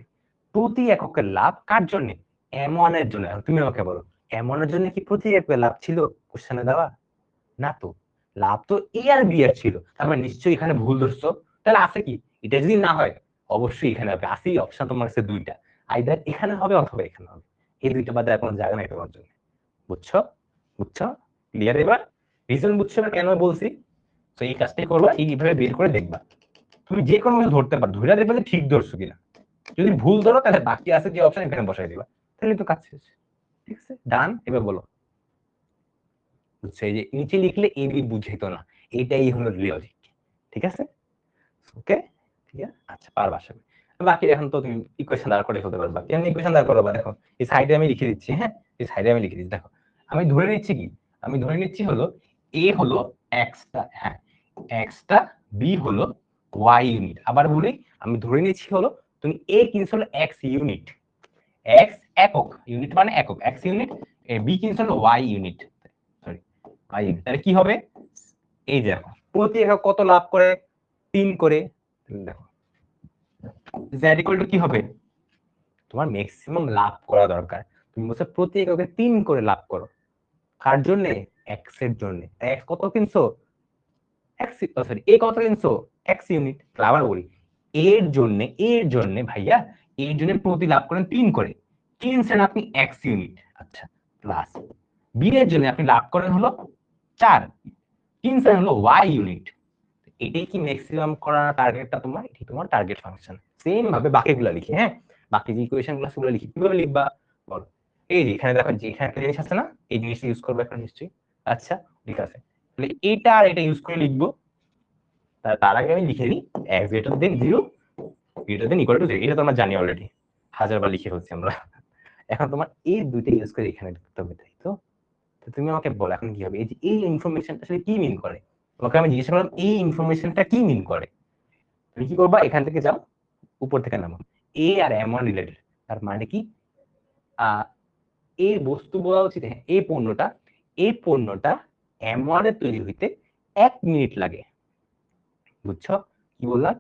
প্রতি এককের লাভ কার জন্য, M1 এর জন্য। তুমি আমাকে বলো M1 এর জন্য কি প্রতি এককের লাভ ছিল কোশ্চেনে দেওয়া? না তো, লাভ তো এ আর বি এর ছিল, তারপর নিশ্চয়ই এখানে ভুল ধরছো। তাহলে আছে কি, এটা যদি না হয় অবশ্যই এখানে হবে, আসি অপশন তোমার কাছে দুইটা, আইদার এখানে হবে অথবা এখানে হবে, এই দুইটা বাদে আর কোনো জায়গা নাই তোমার জন্য। বুঝছো? বুঝছো? ক্লিয়ার? এবার রিজন বুঝছো না কেন বলছি? তো এই কাজটাই করবা, এইভাবে বের করে দেখবা, তুমি যে কোনো কিছু ধরতে পারো, ধরে দেখবে যে ঠিক ধরছো কিনা। যদি ভুল ধরো তাহলে বাকি আছে যে অপশন এখানে বসাই দিবা, তাহলে তো কাজ শেষ। ঠিক আছে, ডান। এবার বলো। বুঝছো, এই যে নিচে লিখলে এ বি বুঝাইত না, এইটাই হলো লজিক। ঠিক আছে, ওকে, ঠিক আছে, আচ্ছা পারবা আশা করি। বাকি এখন তো তুমি ইকুয়েশন দাঁড় করে ফেলতে পারবা, কেমন ইকুয়েশন দাঁড় করবা দেখো, এই সাইডে আমি লিখে দিচ্ছি, হ্যাঁ এই সাইডে আমি লিখে দিচ্ছি। দেখো আমি ধরে নিচ্ছি কি, আমি ধরে নিচ্ছি হলো এ হলো এক্সটা, হ্যাঁ এক্সটা, বি হলো ওয়াই ইউনিট। আবার বলি, আমি ধরে নিচ্ছি হলো তুমি এ কিনছো হলো এক্স ইউনিট, এক্স একক, ইউনিট মানে একক, এক্স ইউনিট, বি কিনছো হলো Y unit, sorry Y unit. তাহলে কি হবে, এই দেখো প্রতি একক কত লাভ করে, 3 করে। দেখো z ইকুয়াল টু কি হবে, তোমার ম্যাক্সিমাম লাভ করা দরকার, তুমি বলছো প্রতি এককে 3 করে লাভ করো, কার জন্য, এক্স এর জন্য। এক্স কত কিনছো, এক্স সরি এ কত কিনছো, এক্স ইউনিট। আবার বলি এর জন্য ভাইয়া, এর জন্য প্রতি লাভ করেন 3 করে, কিনছেন আপনি এক্স ইউনিট, আচ্ছা প্লাস বি এর জন্য আপনি লাভ করেন হলো 4, কিনছেন হলো ওয়াই ইউনিট। এটাই কি ম্যাক্সিমাম করার টার্গেটটা তোমার, এটাই তোমার টার্গেট ফাংশন। সেম ভাবে বাকিগুলো লিখি, হ্যাঁ বাকি যে ইকুয়েশন গুলো সেগুলো লিখি, কিভাবে লিখবা বলো। এই যে এখানে দেখো যে এখানে একটা জিনিস আছে না, এই জিনিসটা ইউজ করবো একটা নিশ্চয়ই। আচ্ছা ঠিক আছে, তাহলে এটা আর এটা ইউজ করে লিখবো। তার আগে আমি লিখে দিই x greater than 0 greater than equal to 0, এটা তো আমরা জানি অলরেডি, হাজারবার লিখে ফেলছি আমরা। এখন তোমার এই দুইটা ইউজ করে এখানে লিখতে হবে, তাই তো? তুমি আমাকে বলো এখন কি হবে, এই যে এই ইনফরমেশনটা আসলে কি মিন করে, তোমাকে আমি জিজ্ঞেস করলাম এই ইনফরমেশনটা কি মিন করে। তুমি কি করবা, এখান থেকে যাও, উপর থেকে নামো, এ আর M1 রিলেটেড, তার মানে কি এই বস্তু বলা উচিত, এই পণ্যটা M1 এর তৈরি হইতে 1 মিনিট লাগে। বুঝছো কি বললাম,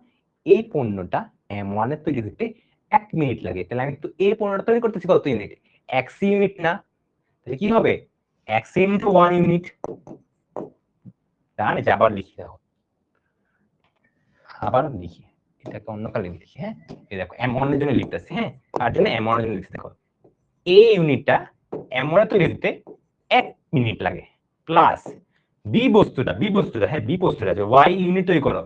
এই পণ্যটা M1 এর তৈরি হইতে 1 মিনিট লাগে, তাহলে আমি তো এই পণ্যটা তৈরি করতেছি কত ইউনিট, x ইউনিট না, তাহলে কি হবে x ইনটু 1 ইউনিট। তাহলে আবার লিখি, দেখো আবার লিখি, এটাকে অন্য কালে লিখি, হ্যাঁ এই দেখো M1 এর জন্য লিখতেছি, হ্যাঁ তার জন্য M1 এর জন্য লিখছি। দেখো এ ইউনিটটা M1 এর তৈরি হতে 1 মিনিট লাগে, প্লাস বি বস্তুটা যে y ইউনিট তৈরি করো,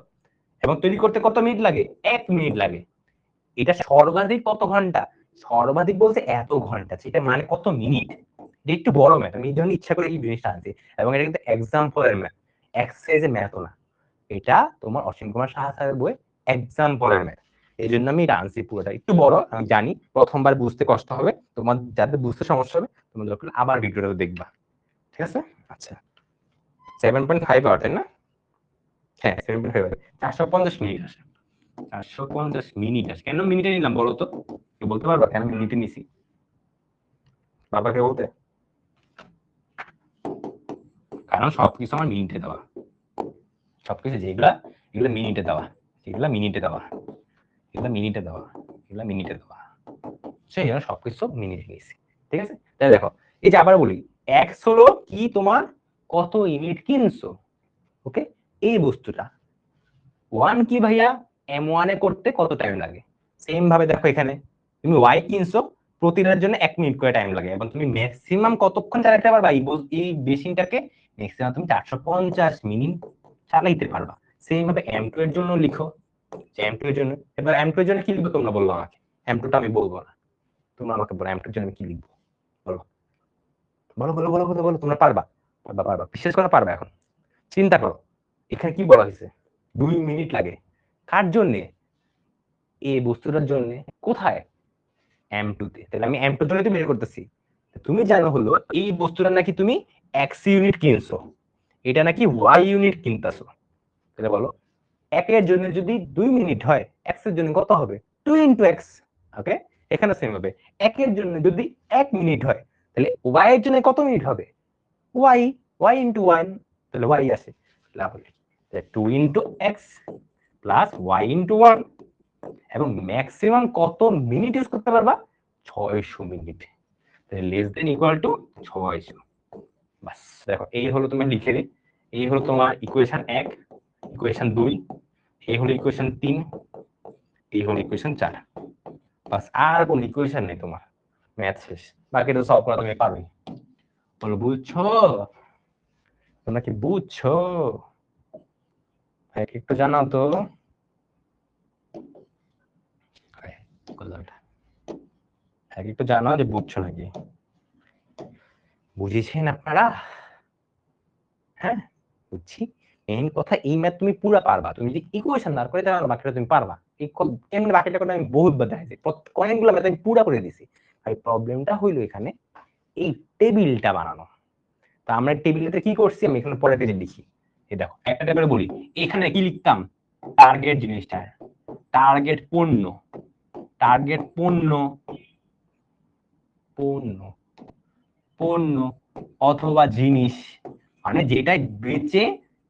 এবং তৈরি করতে কত মিনিট লাগে, 1 মিনিট লাগে। এটা সর্বাধিক কত ঘন্টা, সর্বাধিক বলতে এত ঘন্টা, সেটা মানে কত মিনিট। এটা একটু বড় ম্যাথ, আমি এই জন্য ইচ্ছা করে এই জিনিসটা আনছি, এবং এটা কিন্তু এক্সাম্পলের ম্যাথ, এক্সারসাইজের ম্যাথও না, এটা তোমার অসীম কুমার সাহা স্যারের বই এক্সাম্পলের ম্যাথ। এই জন্য আমি এটা আনছি, পুরোটা একটু বড় আমি জানি, প্রথমবার বুঝতে কষ্ট হবে, তোমার যাদের বুঝতে সমস্যা হবে তোমরা দরকার আবার ভিডিওটা দেখবা, ঠিক আছে? আচ্ছা 7.5 আওয়ার, তাই না? হ্যাঁ 7.5 আওয়ার, 450 মিনিট আসে, 450 মিনিট আসে। কেন মিনিটে নিলাম বলো তো, কেউ বলতে পারবা কেন মিনিটে নিছি? বাবাকে বলতে, কারণ সবকিছু আমার মিনিটে দেওয়া, সবকিছু এগুলো মিনিটে দেওয়া, এগুলো মিনিটে দেওয়া, এগুলো মিনিটে দেওয়া, এগুলো মিনিটে দেওয়া, সেই জন্য সবকিছু মিনিটে নিয়েছি। ঠিক আছে, তাহলে দেখো এই যে আবার বলি, এক্স হলো কি তোমার কত ইউনিট কিনছো, ওকে, এই বস্তুটা। 1 কি ভাইয়া, M1 এ করতে কত টাইম লাগে, সেম ভাবে দেখো এখানে তুমি ওয়াই কিনছো, প্রতিটার জন্য 1 মিনিট করে টাইম লাগে, এবং তুমি ম্যাক্সিমাম কতক্ষণ চালাতে পারবা এই মেশিনটাকে, ম্যাক্সিমাম তুমি 450 মিনিট চালাইতে পারবা। সেম ভাবে M2 এর জন্য লিখো, M2 এর জন্য, এবার M2 এর জন্য কি লিখবো তোমরা বললো আমাকে, M2 টা আমি বলবো না, তোমরা আমাকে বলো M2 এর জন্য আমি কি লিখবো, বলো বলো বলো বলো বলো বলো, তোমরা পারবা, পারবা বিশেষ করে পারবা। এখন চিন্তা করো, এখানে কি বলা হয়েছে, 2 মিনিট লাগে, কার জন্য, এই বস্তুটার জন্য, কোথায়, M2 তে। তাহলে আমি M2 জন্য বের করতেছি, তুমি জানো হলো এই বস্তুটা নাকি তুমি x ইউনিট কিনছো, এটা নাকি y ইউনিট কিনতাছো, তাহলে বলো একের জন্য যদি 2 মিনিট হয়, x এর জন্য কত হবে, 2 × x, ওকে এখানে সেম হবে। একের জন্য যদি 1 মিনিট হয় তাহলে y এর জন্য কত মিনিট হবে? y ইন্টু 1, তাহলে y আসে। তাহলে 2 into x plus y into 1, এবং ম্যাক্সিমাম কত মিনিট ইউজ করতে পারবা? 600 মিনিট। তাহলে লেস দেন ইকুয়াল টু 600। বাস দেখো, এই হলো তুমি লিখে দিই, এই হলো তোমার ইকুয়েশন 1, ইকুয়েশন 2, এই হলো ইকুয়েশন 3, এই হলো ইকুয়েশন 4। বাস আর কোন ইকুয়েশন নেই তোমার, ম্যাথ শেষ। বাকি তো সলভ করা তুমি পারবে। বলো বুঝছো? তোমরা কি বুঝছো? একটু জানাও তো। একটু জানাও যে বুঝছো নাকি। বুঝেছেন আপনারা? হ্যাঁ বুঝছি। মেইন কথা এই ম্যাথ তুমি পুরো পারবা, তুমি যদি ইকুয়েশন দাঁড় করে তাহলে বাকিটা তুমি পারবা। এই কেমন বাকিটা করে আমি বহুতবার দেখাইছি, অনেকগুলো ম্যাথ আমি পুরো করে দিছি। আর প্রবলেমটা হইলো এখানে এই টেবিলটা বানানো। তো আমরা টেবিলটাতে কি করছি আমি এখানে পরের পেজে লিখি। এই দেখো একটা টেবিলে বলি, এখানে কি লিখতাম? টার্গেট জিনিসটা, টার্গেট পণ্য, টার্গেট পণ্য, পণ্য, পণ্য অথবা জিনিস, মানে যেটাই বেচে,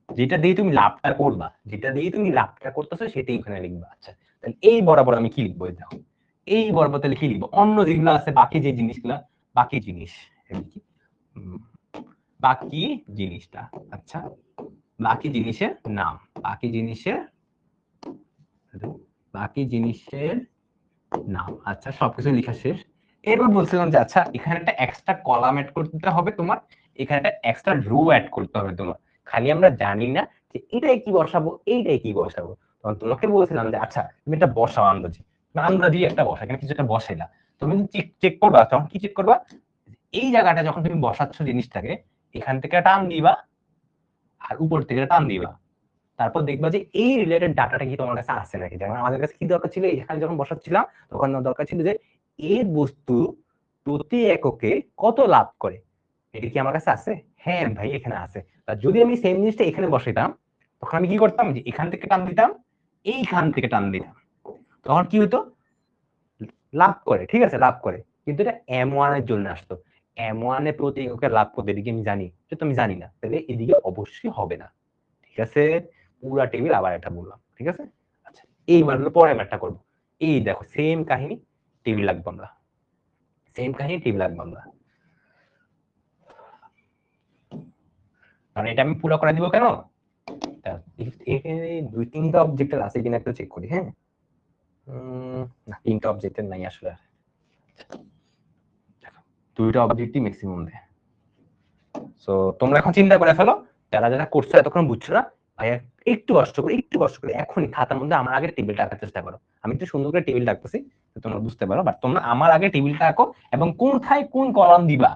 যেটা দিয়ে তুমি লাভটা করবা, যেটা দিয়ে তুমি লাভটা করতেছো সেটাই ওখানে লিখবা। আচ্ছা তাহলে এই বরাবর আমি কি লিখবো? দেখো এই বরাবর তাহলে কি লিখবো? অন্য যেগুলো আছে বাকি যে জিনিসগুলা, বাকি জিনিস, বাকি জিনিসটা। আচ্ছা বাকি জিনিসের নাম, বাকি জিনিসের, বাকি জিনিসের নাম। আচ্ছা সবকিছু লেখা শেষ। এরপর বলছিলাম যে আচ্ছা এখানে একটা এক্সট্রা কলাম অ্যাড করতে হবে তোমার, এখানে একটা এক্সট্রা রো অ্যাড করতে হবে তোমার। খালি আমরা জানি না যে এটাই কি বসাবো, এইটাই কি বসাবো। তখন তোমাকে বলছিলাম যে আচ্ছা তুমি এটা বসাও আন্দাজি, আন্দাজি একটা বসা, এখানে কিছু একটা বসাইলা। তুমি চেক করবা, তখন কি চেক করবা? এই জায়গাটা যখন তুমি বসাচ্ছ জিনিসটাকে, এখান থেকে টান দিবা আর উপর থেকে টান দিবা। তারপর দেখবা যে এই রিলেটেড ডাটাটা কি তোমার কাছে আছে নাকি। যেমন আমাদের কাছে কি দরকার ছিল, এখানে যখন বসাচ্ছিলাম তখন দরকার ছিল যে এর বস্তু প্রতি এককে কত লাভ করে, এটা কি আমার কাছে আছে? হ্যাঁ ভাই এখানে আছে। যদি আমি সেম জিনিসটা এখানে বসাইতাম তখন আমি কি করতাম, যে এখান থেকে টান দিতাম, এইখান থেকে টান দিতাম, তখন কি হতো? লাভ করে, ঠিক আছে লাভ করে, কিন্তু এটা M1 এর জন্য আসতো। M1 এ প্রতি এককে লাভ করতে, এদিকে আমি জানি, সেটা আমি জানি না, তাহলে এদিকে অবশ্যই হবে না। ঠিক আছে, পুরা টেবিল আবার এটা বললাম। ঠিক আছে, আচ্ছা এইবার পরে আমি একটা করবো। এই দেখো সেম কাহিনী, টেবিল লাগবো আমরা, সেম কাহিনী টেবিল লাগবো আমরা। কারণ এটা আমি পুরো করে দিব কেন, এখানে 2-3টা অবজেক্টের আছে কিনা একটু চেক করি। হ্যাঁ না 3টা অবজেক্টের নাই আসলে, 2টা অবজেক্টই ম্যাক্সিমাম দেয়। সো তোমরা এখন চিন্তা করে ফেলো, যারা যারা করছো এতক্ষণ বুঝছো না, ভাইয়া একটু কষ্ট করে, একটু কষ্ট করে এখনই খাতার মধ্যে আমার আগে টেবিলটা আঁকার চেষ্টা করো। আমি একটু সুন্দর করে টেবিল আঁকতেছি তোমরা বুঝতে পারো, বাট তোমরা আমার আগে টেবিলটা আঁকো এবং কোনটায় কোন কলাম দিবা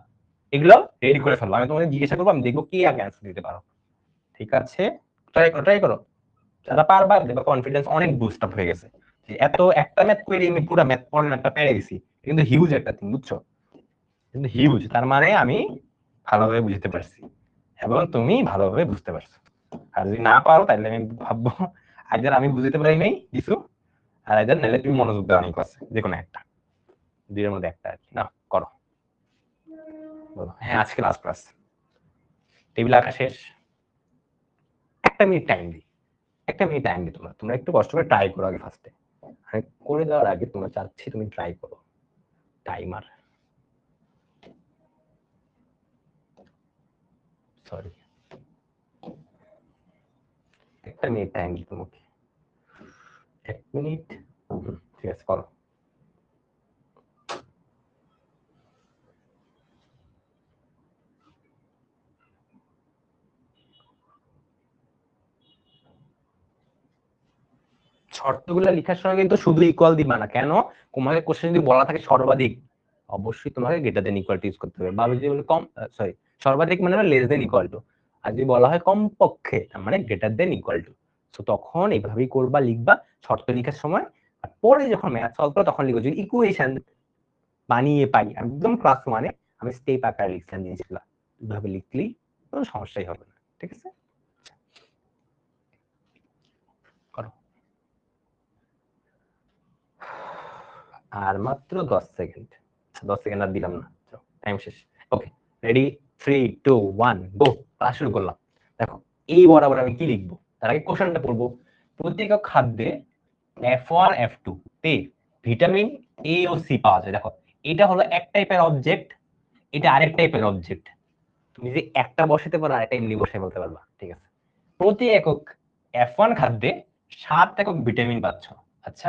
এগুলো রেডি করে ফেলো। আমি তোমাদের জিজ্ঞাসা করবো, আমি দেখবো কে আগে অ্যান্সার দিতে পারো। ঠিক আছে, ট্রাই করো, ট্রাই করো। যারা পারবা দেখবা কনফিডেন্স অনেক বুস্ট আপ হয়ে গেছে। এত একটা ম্যাথ করে আমি পুরো ম্যাথ পড়ার একটা পেরে গেছি, কিন্তু হিউজ একটা থিং, বুঝছো? কিন্তু হিউজ, তার মানে আমি ভালোভাবে বুঝতে পারছি এবং তুমি ভালোভাবে বুঝতে পারছো। আর যদি না পারো তাহলে আমি ভাববো আইদার আমি বুঝতে পারি নাই কিছু, আর আইদার নাহলে তুমি মনোযোগ দেওয়া নেই ক্লাসে, যে কোনো একটা, দুইয়ের মধ্যে একটা আর কি। না করো, বলো হ্যাঁ আজকে লাস্ট ক্লাস, টেবিল আঁকা শেষ। 1 মিনিট টাইম দিই, 1 মিনিট টাইম দিই, তোমরা তোমরা একটু কষ্ট করে ট্রাই করো আগে ফার্স্টে। আমি করে দেওয়ার আগে তোমরা চাচ্ছি তুমি ট্রাই করো। টাইমার, সরি 1 মিনিট টাইম দিই তোমাকে, 1 মিনিট। ঠিক আছে করো। শর্তগুলো লেখার সময় কিন্তু শুধু ইকুয়াল দিবা না, কেন? তোমাকে কোশ্চেন যদি বলা থাকে সর্বাধিক, অবশ্যই তোমাকে greater than equal to use করতে হবে। বা যদি বলে কম, সরি সর্বাধিক মানে লেস দেন ইকুয়াল টু, আর যদি বলা হয় কমপক্ষে মানে গ্রেটার দেন ইকুয়াল টু, তো তখন এইভাবেই করবা, লিখবা শর্ত লেখার সময়। আর পরে যখন ম্যাথ সলভ করো তখন লিখো যদি ইকুয়েশন বানিয়ে পাই, একদম ক্লাস 1-এ আমি স্টেপ আকারে লিখছিলাম জিনিসগুলো, এইভাবে লিখলেই কোনো সমস্যাই হবে না। ঠিক আছে, করো। আর মাত্র 10 সেকেন্ড, 10 সেকেন্ড আর দিলাম না, টাইম শেষ। ওকে, রেডি, 3 2 1 গো। ক্লাস শুরু করলাম। দেখো এই বরাবর আমি কি লিখবো, তার আগে কোশ্চেনটা পড়বো। প্রতি একক খাদ্যে F1 F2 তে ভিটামিন এ ও সি পাওয়া যায়। দেখো এটা হলো এক টাইপের অবজেক্ট, এটা আরেক টাইপের অবজেক্ট। তুমি যে একটা বসাতে পারো আরেকটা এমনি বসাই বলতে পারবা, ঠিক আছে। প্রতি একক F1 খাদ্যে 7 একক ভিটামিন পাচ্ছ। আচ্ছা,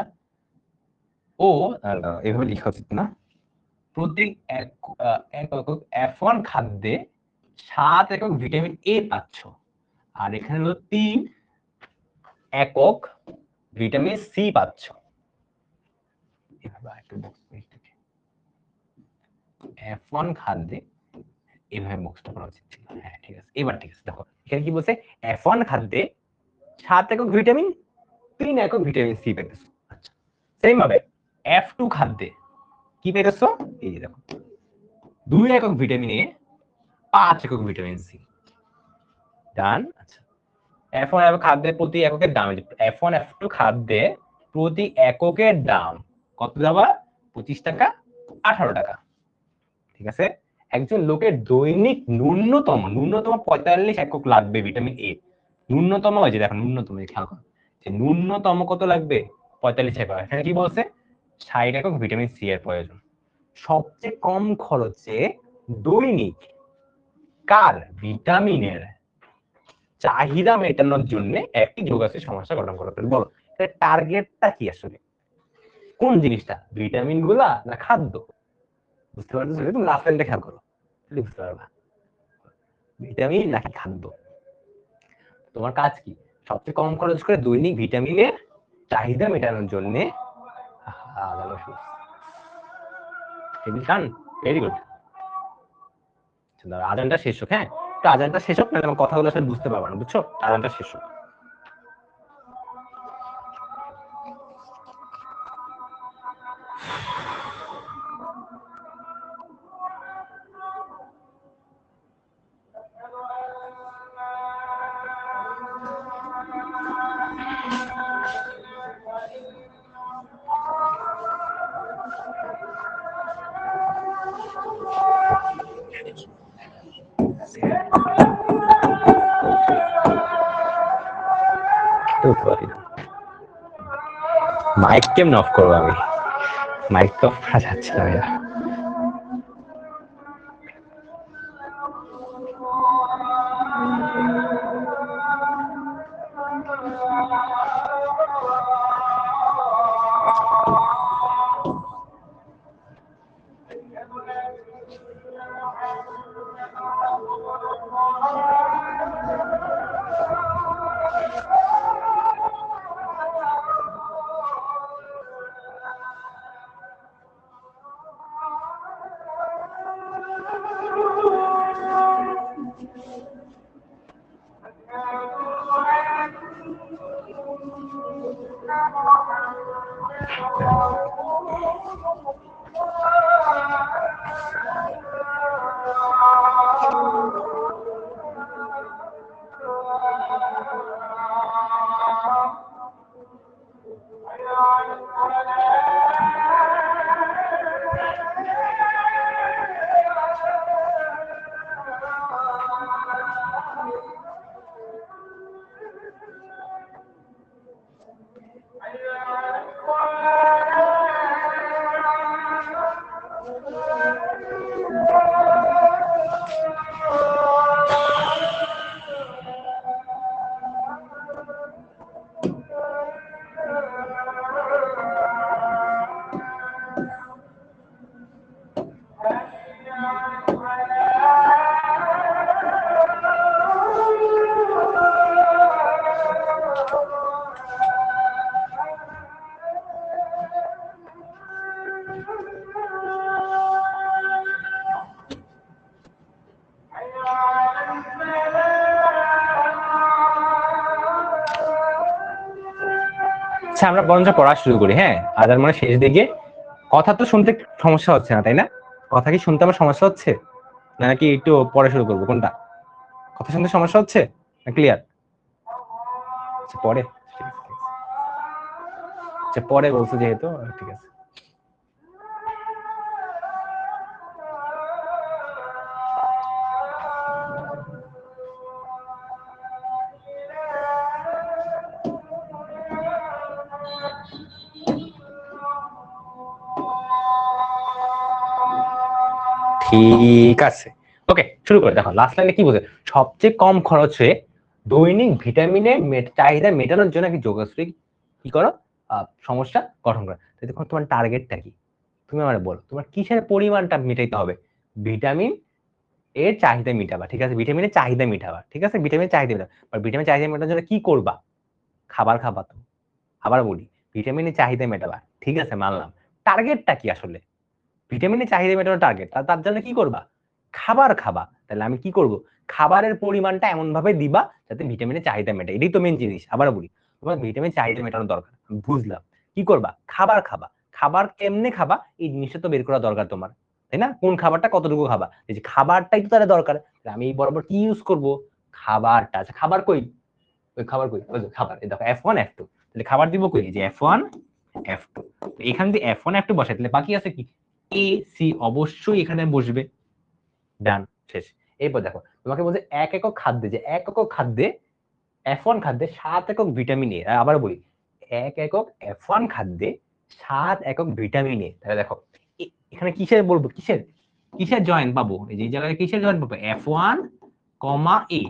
ও এভাবে লেখা উচিত না। প্রতি একক F1 খাদ্যে 7 একক ভিটামিন এ পাচ্ছ, আর এখানে হলো 3 একক ভিটামিন সি পাচ্ছ। F1 খাদ্যে এইভাবে বক্সটা করা উচিত ছিল। হ্যাঁ ঠিক আছে, এবার ঠিক আছে। দেখো এখানে কি বলছে, F1 খাদ্যে 7 একক ভিটামিন, 3 একক ভিটামিন সি পেতেছো। আচ্ছা, সেম ভাবে F2 খাদ্যে কি পেতেছো, এই যে দেখো 2 একক ভিটামিন এ, 5 একক ভিটামিন সি। ডান। আচ্ছা, F1 খাদ্যের প্রতি এককের দাম, F1 F2 খাদ্যে প্রতি এককের দাম কত যাবা, 25 টাকা, 18 টাকা। ঠিক আছে, একজন লোকের দৈনিক ন্যূনতম 45 একক লাগবে ভিটামিন এ। ন্যূনতম, ওই যে দেখো ন্যূনতম, খেয়াল করো যে ন্যূনতম কত লাগবে, 45 একক। এখানে কি বলছে, 60 একক ভিটামিন সি এর প্রয়োজন। সবচেয়ে কম খরচে দৈনিক কার ভিটামিনের চাহিদা মেটানোর জন্য একটি যোগাশ্রী সমস্যা গঠন করতে হবে। বলো টার্গেটটা কি আসলে, কোন জিনিসটা, ভিটামিন গুলা না খাদ্য? বুঝতে পারছো, তুমি লাস্ট লাইনটা খেয়াল করো, বুঝতে পারবা ভিটামিন নাকি খাদ্য। তোমার কাজ কি, সবচেয়ে কম খরচ করে দৈনিক ভিটামিনের চাহিদা মেটানোর জন্য। Very good. আজানটা শেষ হোক, হ্যাঁ তো আজানটা শেষ হোক, নাহলে আমার কথাগুলো আসলে বুঝতে পারবা না, বুঝছো? আজানটা শেষ হোক। মাইক কেমন অফ করবো আমি, মাইক তো অফ করা যাচ্ছে না ভাইয়া। আচ্ছা, আমরা বরঞ্চ পড়া শুরু করি। হ্যাঁ, আজান মানে শেষ দিকে। কথা তো শুনতে সমস্যা হচ্ছে না, তাই না? কথা কি শুনতে আমার সমস্যা হচ্ছে, নাকি একটু পরে শুরু করবো, কোনটা? কথা শুনতে সমস্যা হচ্ছে না ক্লিয়ার? পরে, ঠিক আছে, আচ্ছা পরে বলছো যেহেতু, ঠিক আছে। ঠিক আছে, ওকে শুরু করে দেখো লাস্ট লাইনে কি বলছে, সবচেয়ে কম খরচে দৈনিক ভিটামিনের চাহিদা মেটানোর জন্য কি যোগশ্রী কি করো সমস্যা গঠন করো। দেখো তোমার টার্গেটটা কি, তুমি আমার বলো তোমার কিসের পরিমাণটা মেটাইতে হবে, ভিটামিন এর চাহিদা মেটাবা, ঠিক আছে, ভিটামিনের চাহিদা মেটাবা, ঠিক আছে, ভিটামিনের চাহিদা মেটাবা, ভিটামিনের চাহিদা মেটানোর জন্য কি করবা, খাবার খাবা। তো আবার বলি ভিটামিনের চাহিদা মেটাবা, ঠিক আছে মানলাম, টার্গেটটা কি আসলে, ভিটামিনের চাহিদা মেটানোর টার্গেট, তার জন্য কি করবা, খাবার খাবা। তাহলে আমি কি করব, খাবারের পরিমাণটা এমন ভাবে দিবা যাতে ভিটামিনের চাহিদা মেটে, এটাই তো মেন জিনিস। আবার বলি তোমার ভিটামিন চাহিদা মেটানো দরকার, বুঝলাম, কি করবা, খাবার খাবা, খাবার কেমনে খাবা এই জিনিসটা তো বের করা দরকার তোমার, তাই না, কোন খাবারটা কতটুকু খাবা, এই যে খাবারটাই তো তাহলে দরকার। আমি এই বরাবর কি ইউজ করব, খাবারটা। আচ্ছা খাবার কই, ওই খাবার কই, ওই খাবার, এই দেখো F1 F2, তাহলে খাবার দিব কই, যে F1 F2, এখান দিয়ে F1 F2 বসাই, তাহলে বাকি আছে কি A C, অবশ্যই এখানে বসবে, ডান শেষ। এরপর দেখো তোমাকে বলছে 1 একক খাদ্যে, যে 1 একক খাদ্যে F1 খাদ্যে 7 একক ভিটামিন এ, আবার বলি 1 একক F1 খাদ্যে 7 একক ভিটামিন এ। তাহলে দেখো এখানে কিসের বলবো, কিসের কিসের জয়েন্ট পাবো, এই যে জায়গায় কিসের জয়েন্ট পাবো, F1 A,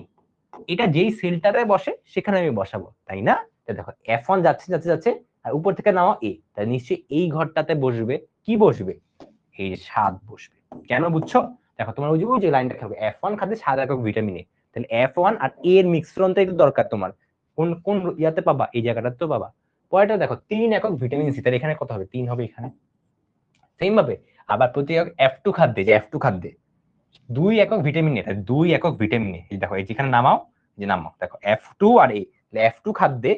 এটা যেই সেলটারে বসে সেখানে আমি বসাবো, তাই না। দেখো F1 যাচ্ছে যাচ্ছে যাচ্ছে, আর উপর থেকে নাও A, তাহলে নিশ্চয়ই এই ঘরটাতে বসবে, কি বসবে, এই 7 বসবে। কেন বুঝছো, দেখো তোমার ওই যে লাইনটা থাকবে F1 খাদ্যে 7 একক ভিটামিন এ, তাহলে F1 আর A এর মিশ্রণটাই তো দরকার তোমার, কোন কোন ইয়াতে পাবা, এই জায়গাটাতে তো পাবা। পরেরটা দেখো 3 একক ভিটামিন সি, তাহলে এখানে কত হবে, 3 হবে এখানে। সেম ভাবে আবার প্রতি একক F2 খাদ্যে, যে F2 খাদ্যে 2 একক ভিটামিন এ, 2 একক ভিটামিন এ, এই দেখো এই যেখানে নামাও, যে নামাও দেখো F2 আর A, F2 খাদ্যে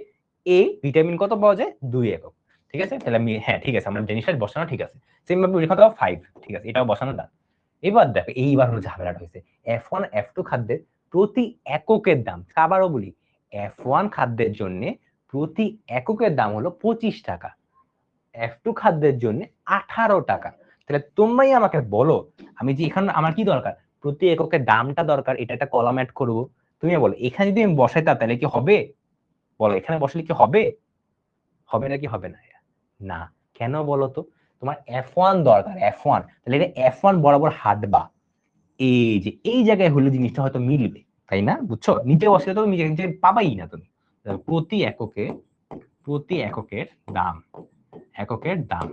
A ভিটামিন কত পাওয়া যায়, 2 একক, ঠিক আছে। তাহলে আমি হ্যাঁ ঠিক আছে, আমরা জিনিসটা বসানো ঠিক আছে, সেম ভাবে লেখা দাও 5, ঠিক আছে, এটাও বসানো দাও। এবার দেখো এইবার হলো ঝামেলাটা হয়েছে, F1 F2 খাদ্যের প্রতি এককের দাম, আবারও বলি F1 খাদ্যের জন্য প্রতি এককের দাম হলো 25 টাকা, F2 খাদ্যের জন্য 18 টাকা। তাহলে তোমরাই আমাকে বলো, আমি যে এখানে আমার কি দরকার, প্রতি এককের দামটা দরকার, এটা একটা কলাম অ্যাড করবো। তুমি বলো এখানে যদি আমি বসাইতাম তাহলে কি হবে, বলো এখানে বসলে কি হবে, হবে নাকি হবে না, না, কেন বলো তো, তোমার F1 দরকার, F1, তাহলে এটা F1 বরাবর হাঁটবা, এই যে এই জায়গায় হলে জিনিসটা হয়তো মিলবে, তাই না, বুঝছো, নিচে বসলে তো নিজে নিজে পাবাই না তুমি। প্রতি এককের দাম, এককের দাম,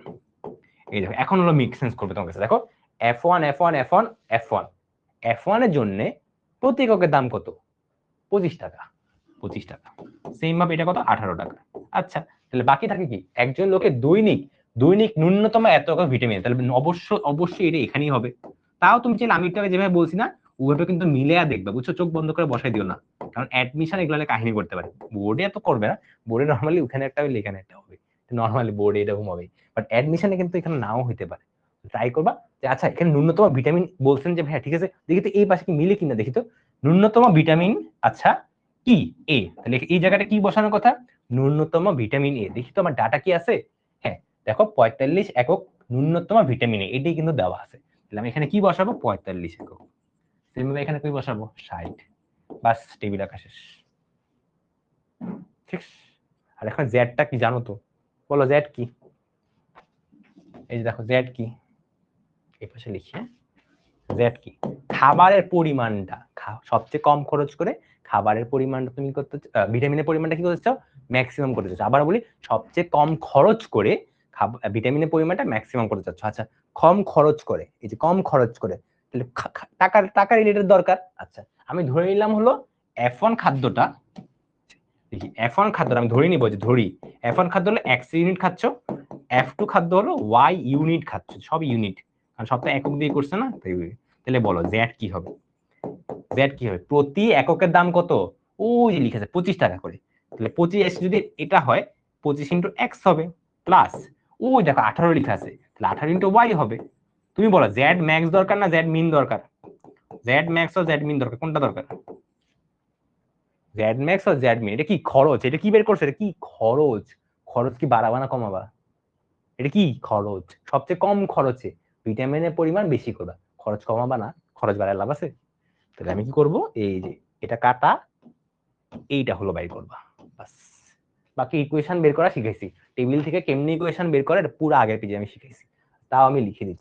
এই দেখো এখন হলো মিক্স সেন্স করবে তোমার কাছে। দেখো F1 F1 F1 F1, F1 এর জন্য প্রতি এককের দাম কত, 25 টাকা, 25 টাকা, সেম ভাবে এটা কত, 18 টাকা। আচ্ছা তাহলে বাকি থাকে কি, একজন লোকের দৈনিক দৈনিক ন্যূনতম এত একক ভিটামিন, তাহলে অবশ্যই এটা এখানেই হবে। তাও তুমি চাইলে আমি একটু যেভাবে বলছি না, ওভাবে কিন্তু মিলেয়া দেখবে, বুঝছো, চোখ বন্ধ করে বসাই দিও না, কারণ অ্যাডমিশন এগুলো কাহিনী করতে পারে, বোর্ডে এত করবে না, বোর্ডে নর্মালি ওখানে একটা হলে এখানে একটা হবে, নর্মালি বোর্ডে এরকম হবে, বাট অ্যাডমিশনে কিন্তু এখানে নাও হইতে পারে। ট্রাই করবা যে আচ্ছা এখানে ন্যূনতম ভিটামিন বলছেন যে ভাই ঠিক আছে, দেখি তো এই পাশে কি মিলে কিনা, দেখি তো ন্যূনতম ভিটামিন, আচ্ছা কি এ, তাহলে এই জায়গাটা কি বসানোর কথা, ন্যূনতম ভিটামিন এ, দেখি তো আমার ডাটা কি আছে, হ্যাঁ দেখো 45 একক ন্যূনতম ভিটামিন এ, এটাই কিন্তু দেওয়া আছে, তাহলে আমি এখানে কি বসাবো, 45 একক, সেমভাবে এখানে কি বসাবো, 60, বাস টেবিল আঁকা শেষ, ঠিক। আর এখন জেডটা কি জানো তো, বলো জেড কি, এই যে দেখো জেড কি, এই পাশে লিখি, জেড কি, খাবারের পরিমাণটা, সবচেয়ে কম খরচ করে খাবারের পরিমাণটা তুমি করতে, ভিটামিনের পরিমাণটা কি করতে চাও, ম্যাক্সিমাম করতে চাচ্ছ। আবার বলি সবচেয়ে কম খরচ করে ভিটামিনের পরিমাণটা ম্যাক্সিমাম করতে চাচ্ছ। আচ্ছা কম খরচ করে, এই যে কম খরচ করে, তাহলে টাকা রিলেটেড দরকার। আচ্ছা আমি ধরে নিলাম হলো F1 খাদ্যটা, দেখি F1 খাদ্যটা আমি ধরে নিব, যে ধরি F1 খাদ্য হলো X ইউনিট খাচ্ছ, F2 খাদ্য হলো Y ইউনিট খাচ্ছ, সব ইউনিট, কারণ সবটা একক দিয়ে করছে না, তাহলে বলো জেড কি হবে, জেড কি হবে, প্রতি এককের দাম কত, ওই যে লিখেছে 25 টাকা করে, তাহলে 25 যদি এটা হয় 25 ইন্টু এক্স হবে, প্লাস ওই দেখো 18 লেখা আছে, তাহলে 18 ইন্টু ওয়াই হবে। তুমি বলো জেড ম্যাক্স দরকার না জেড মিন দরকার, জেড ম্যাক্স ও জেড মিন দরকার, কোনটা দরকার, জেড ম্যাক্স ও জেড মিন, এটা কি খরচ, এটা কি বের করছে, এটা কি খরচ, খরচ কি বাড়াবা না কমাবা, এটা কি খরচ, সবচেয়ে কম খরচে ভিটামিনের পরিমাণ বেশি করবা, খরচ কমাবা না, খরচ বাড়ায় লাভ আছে। তাহলে আমি কি করব, এই যে এটা কাটা, এইটা হলো বাইর করবা, বাস। বাকি ইকুয়েশন বের করা শিখাইছি, টেবিল থেকে কেমনি ইকুয়েশন বের করে পুরো আগের পেজে আমি শিখাইছি, তাও আমি লিখে দিচ্ছি।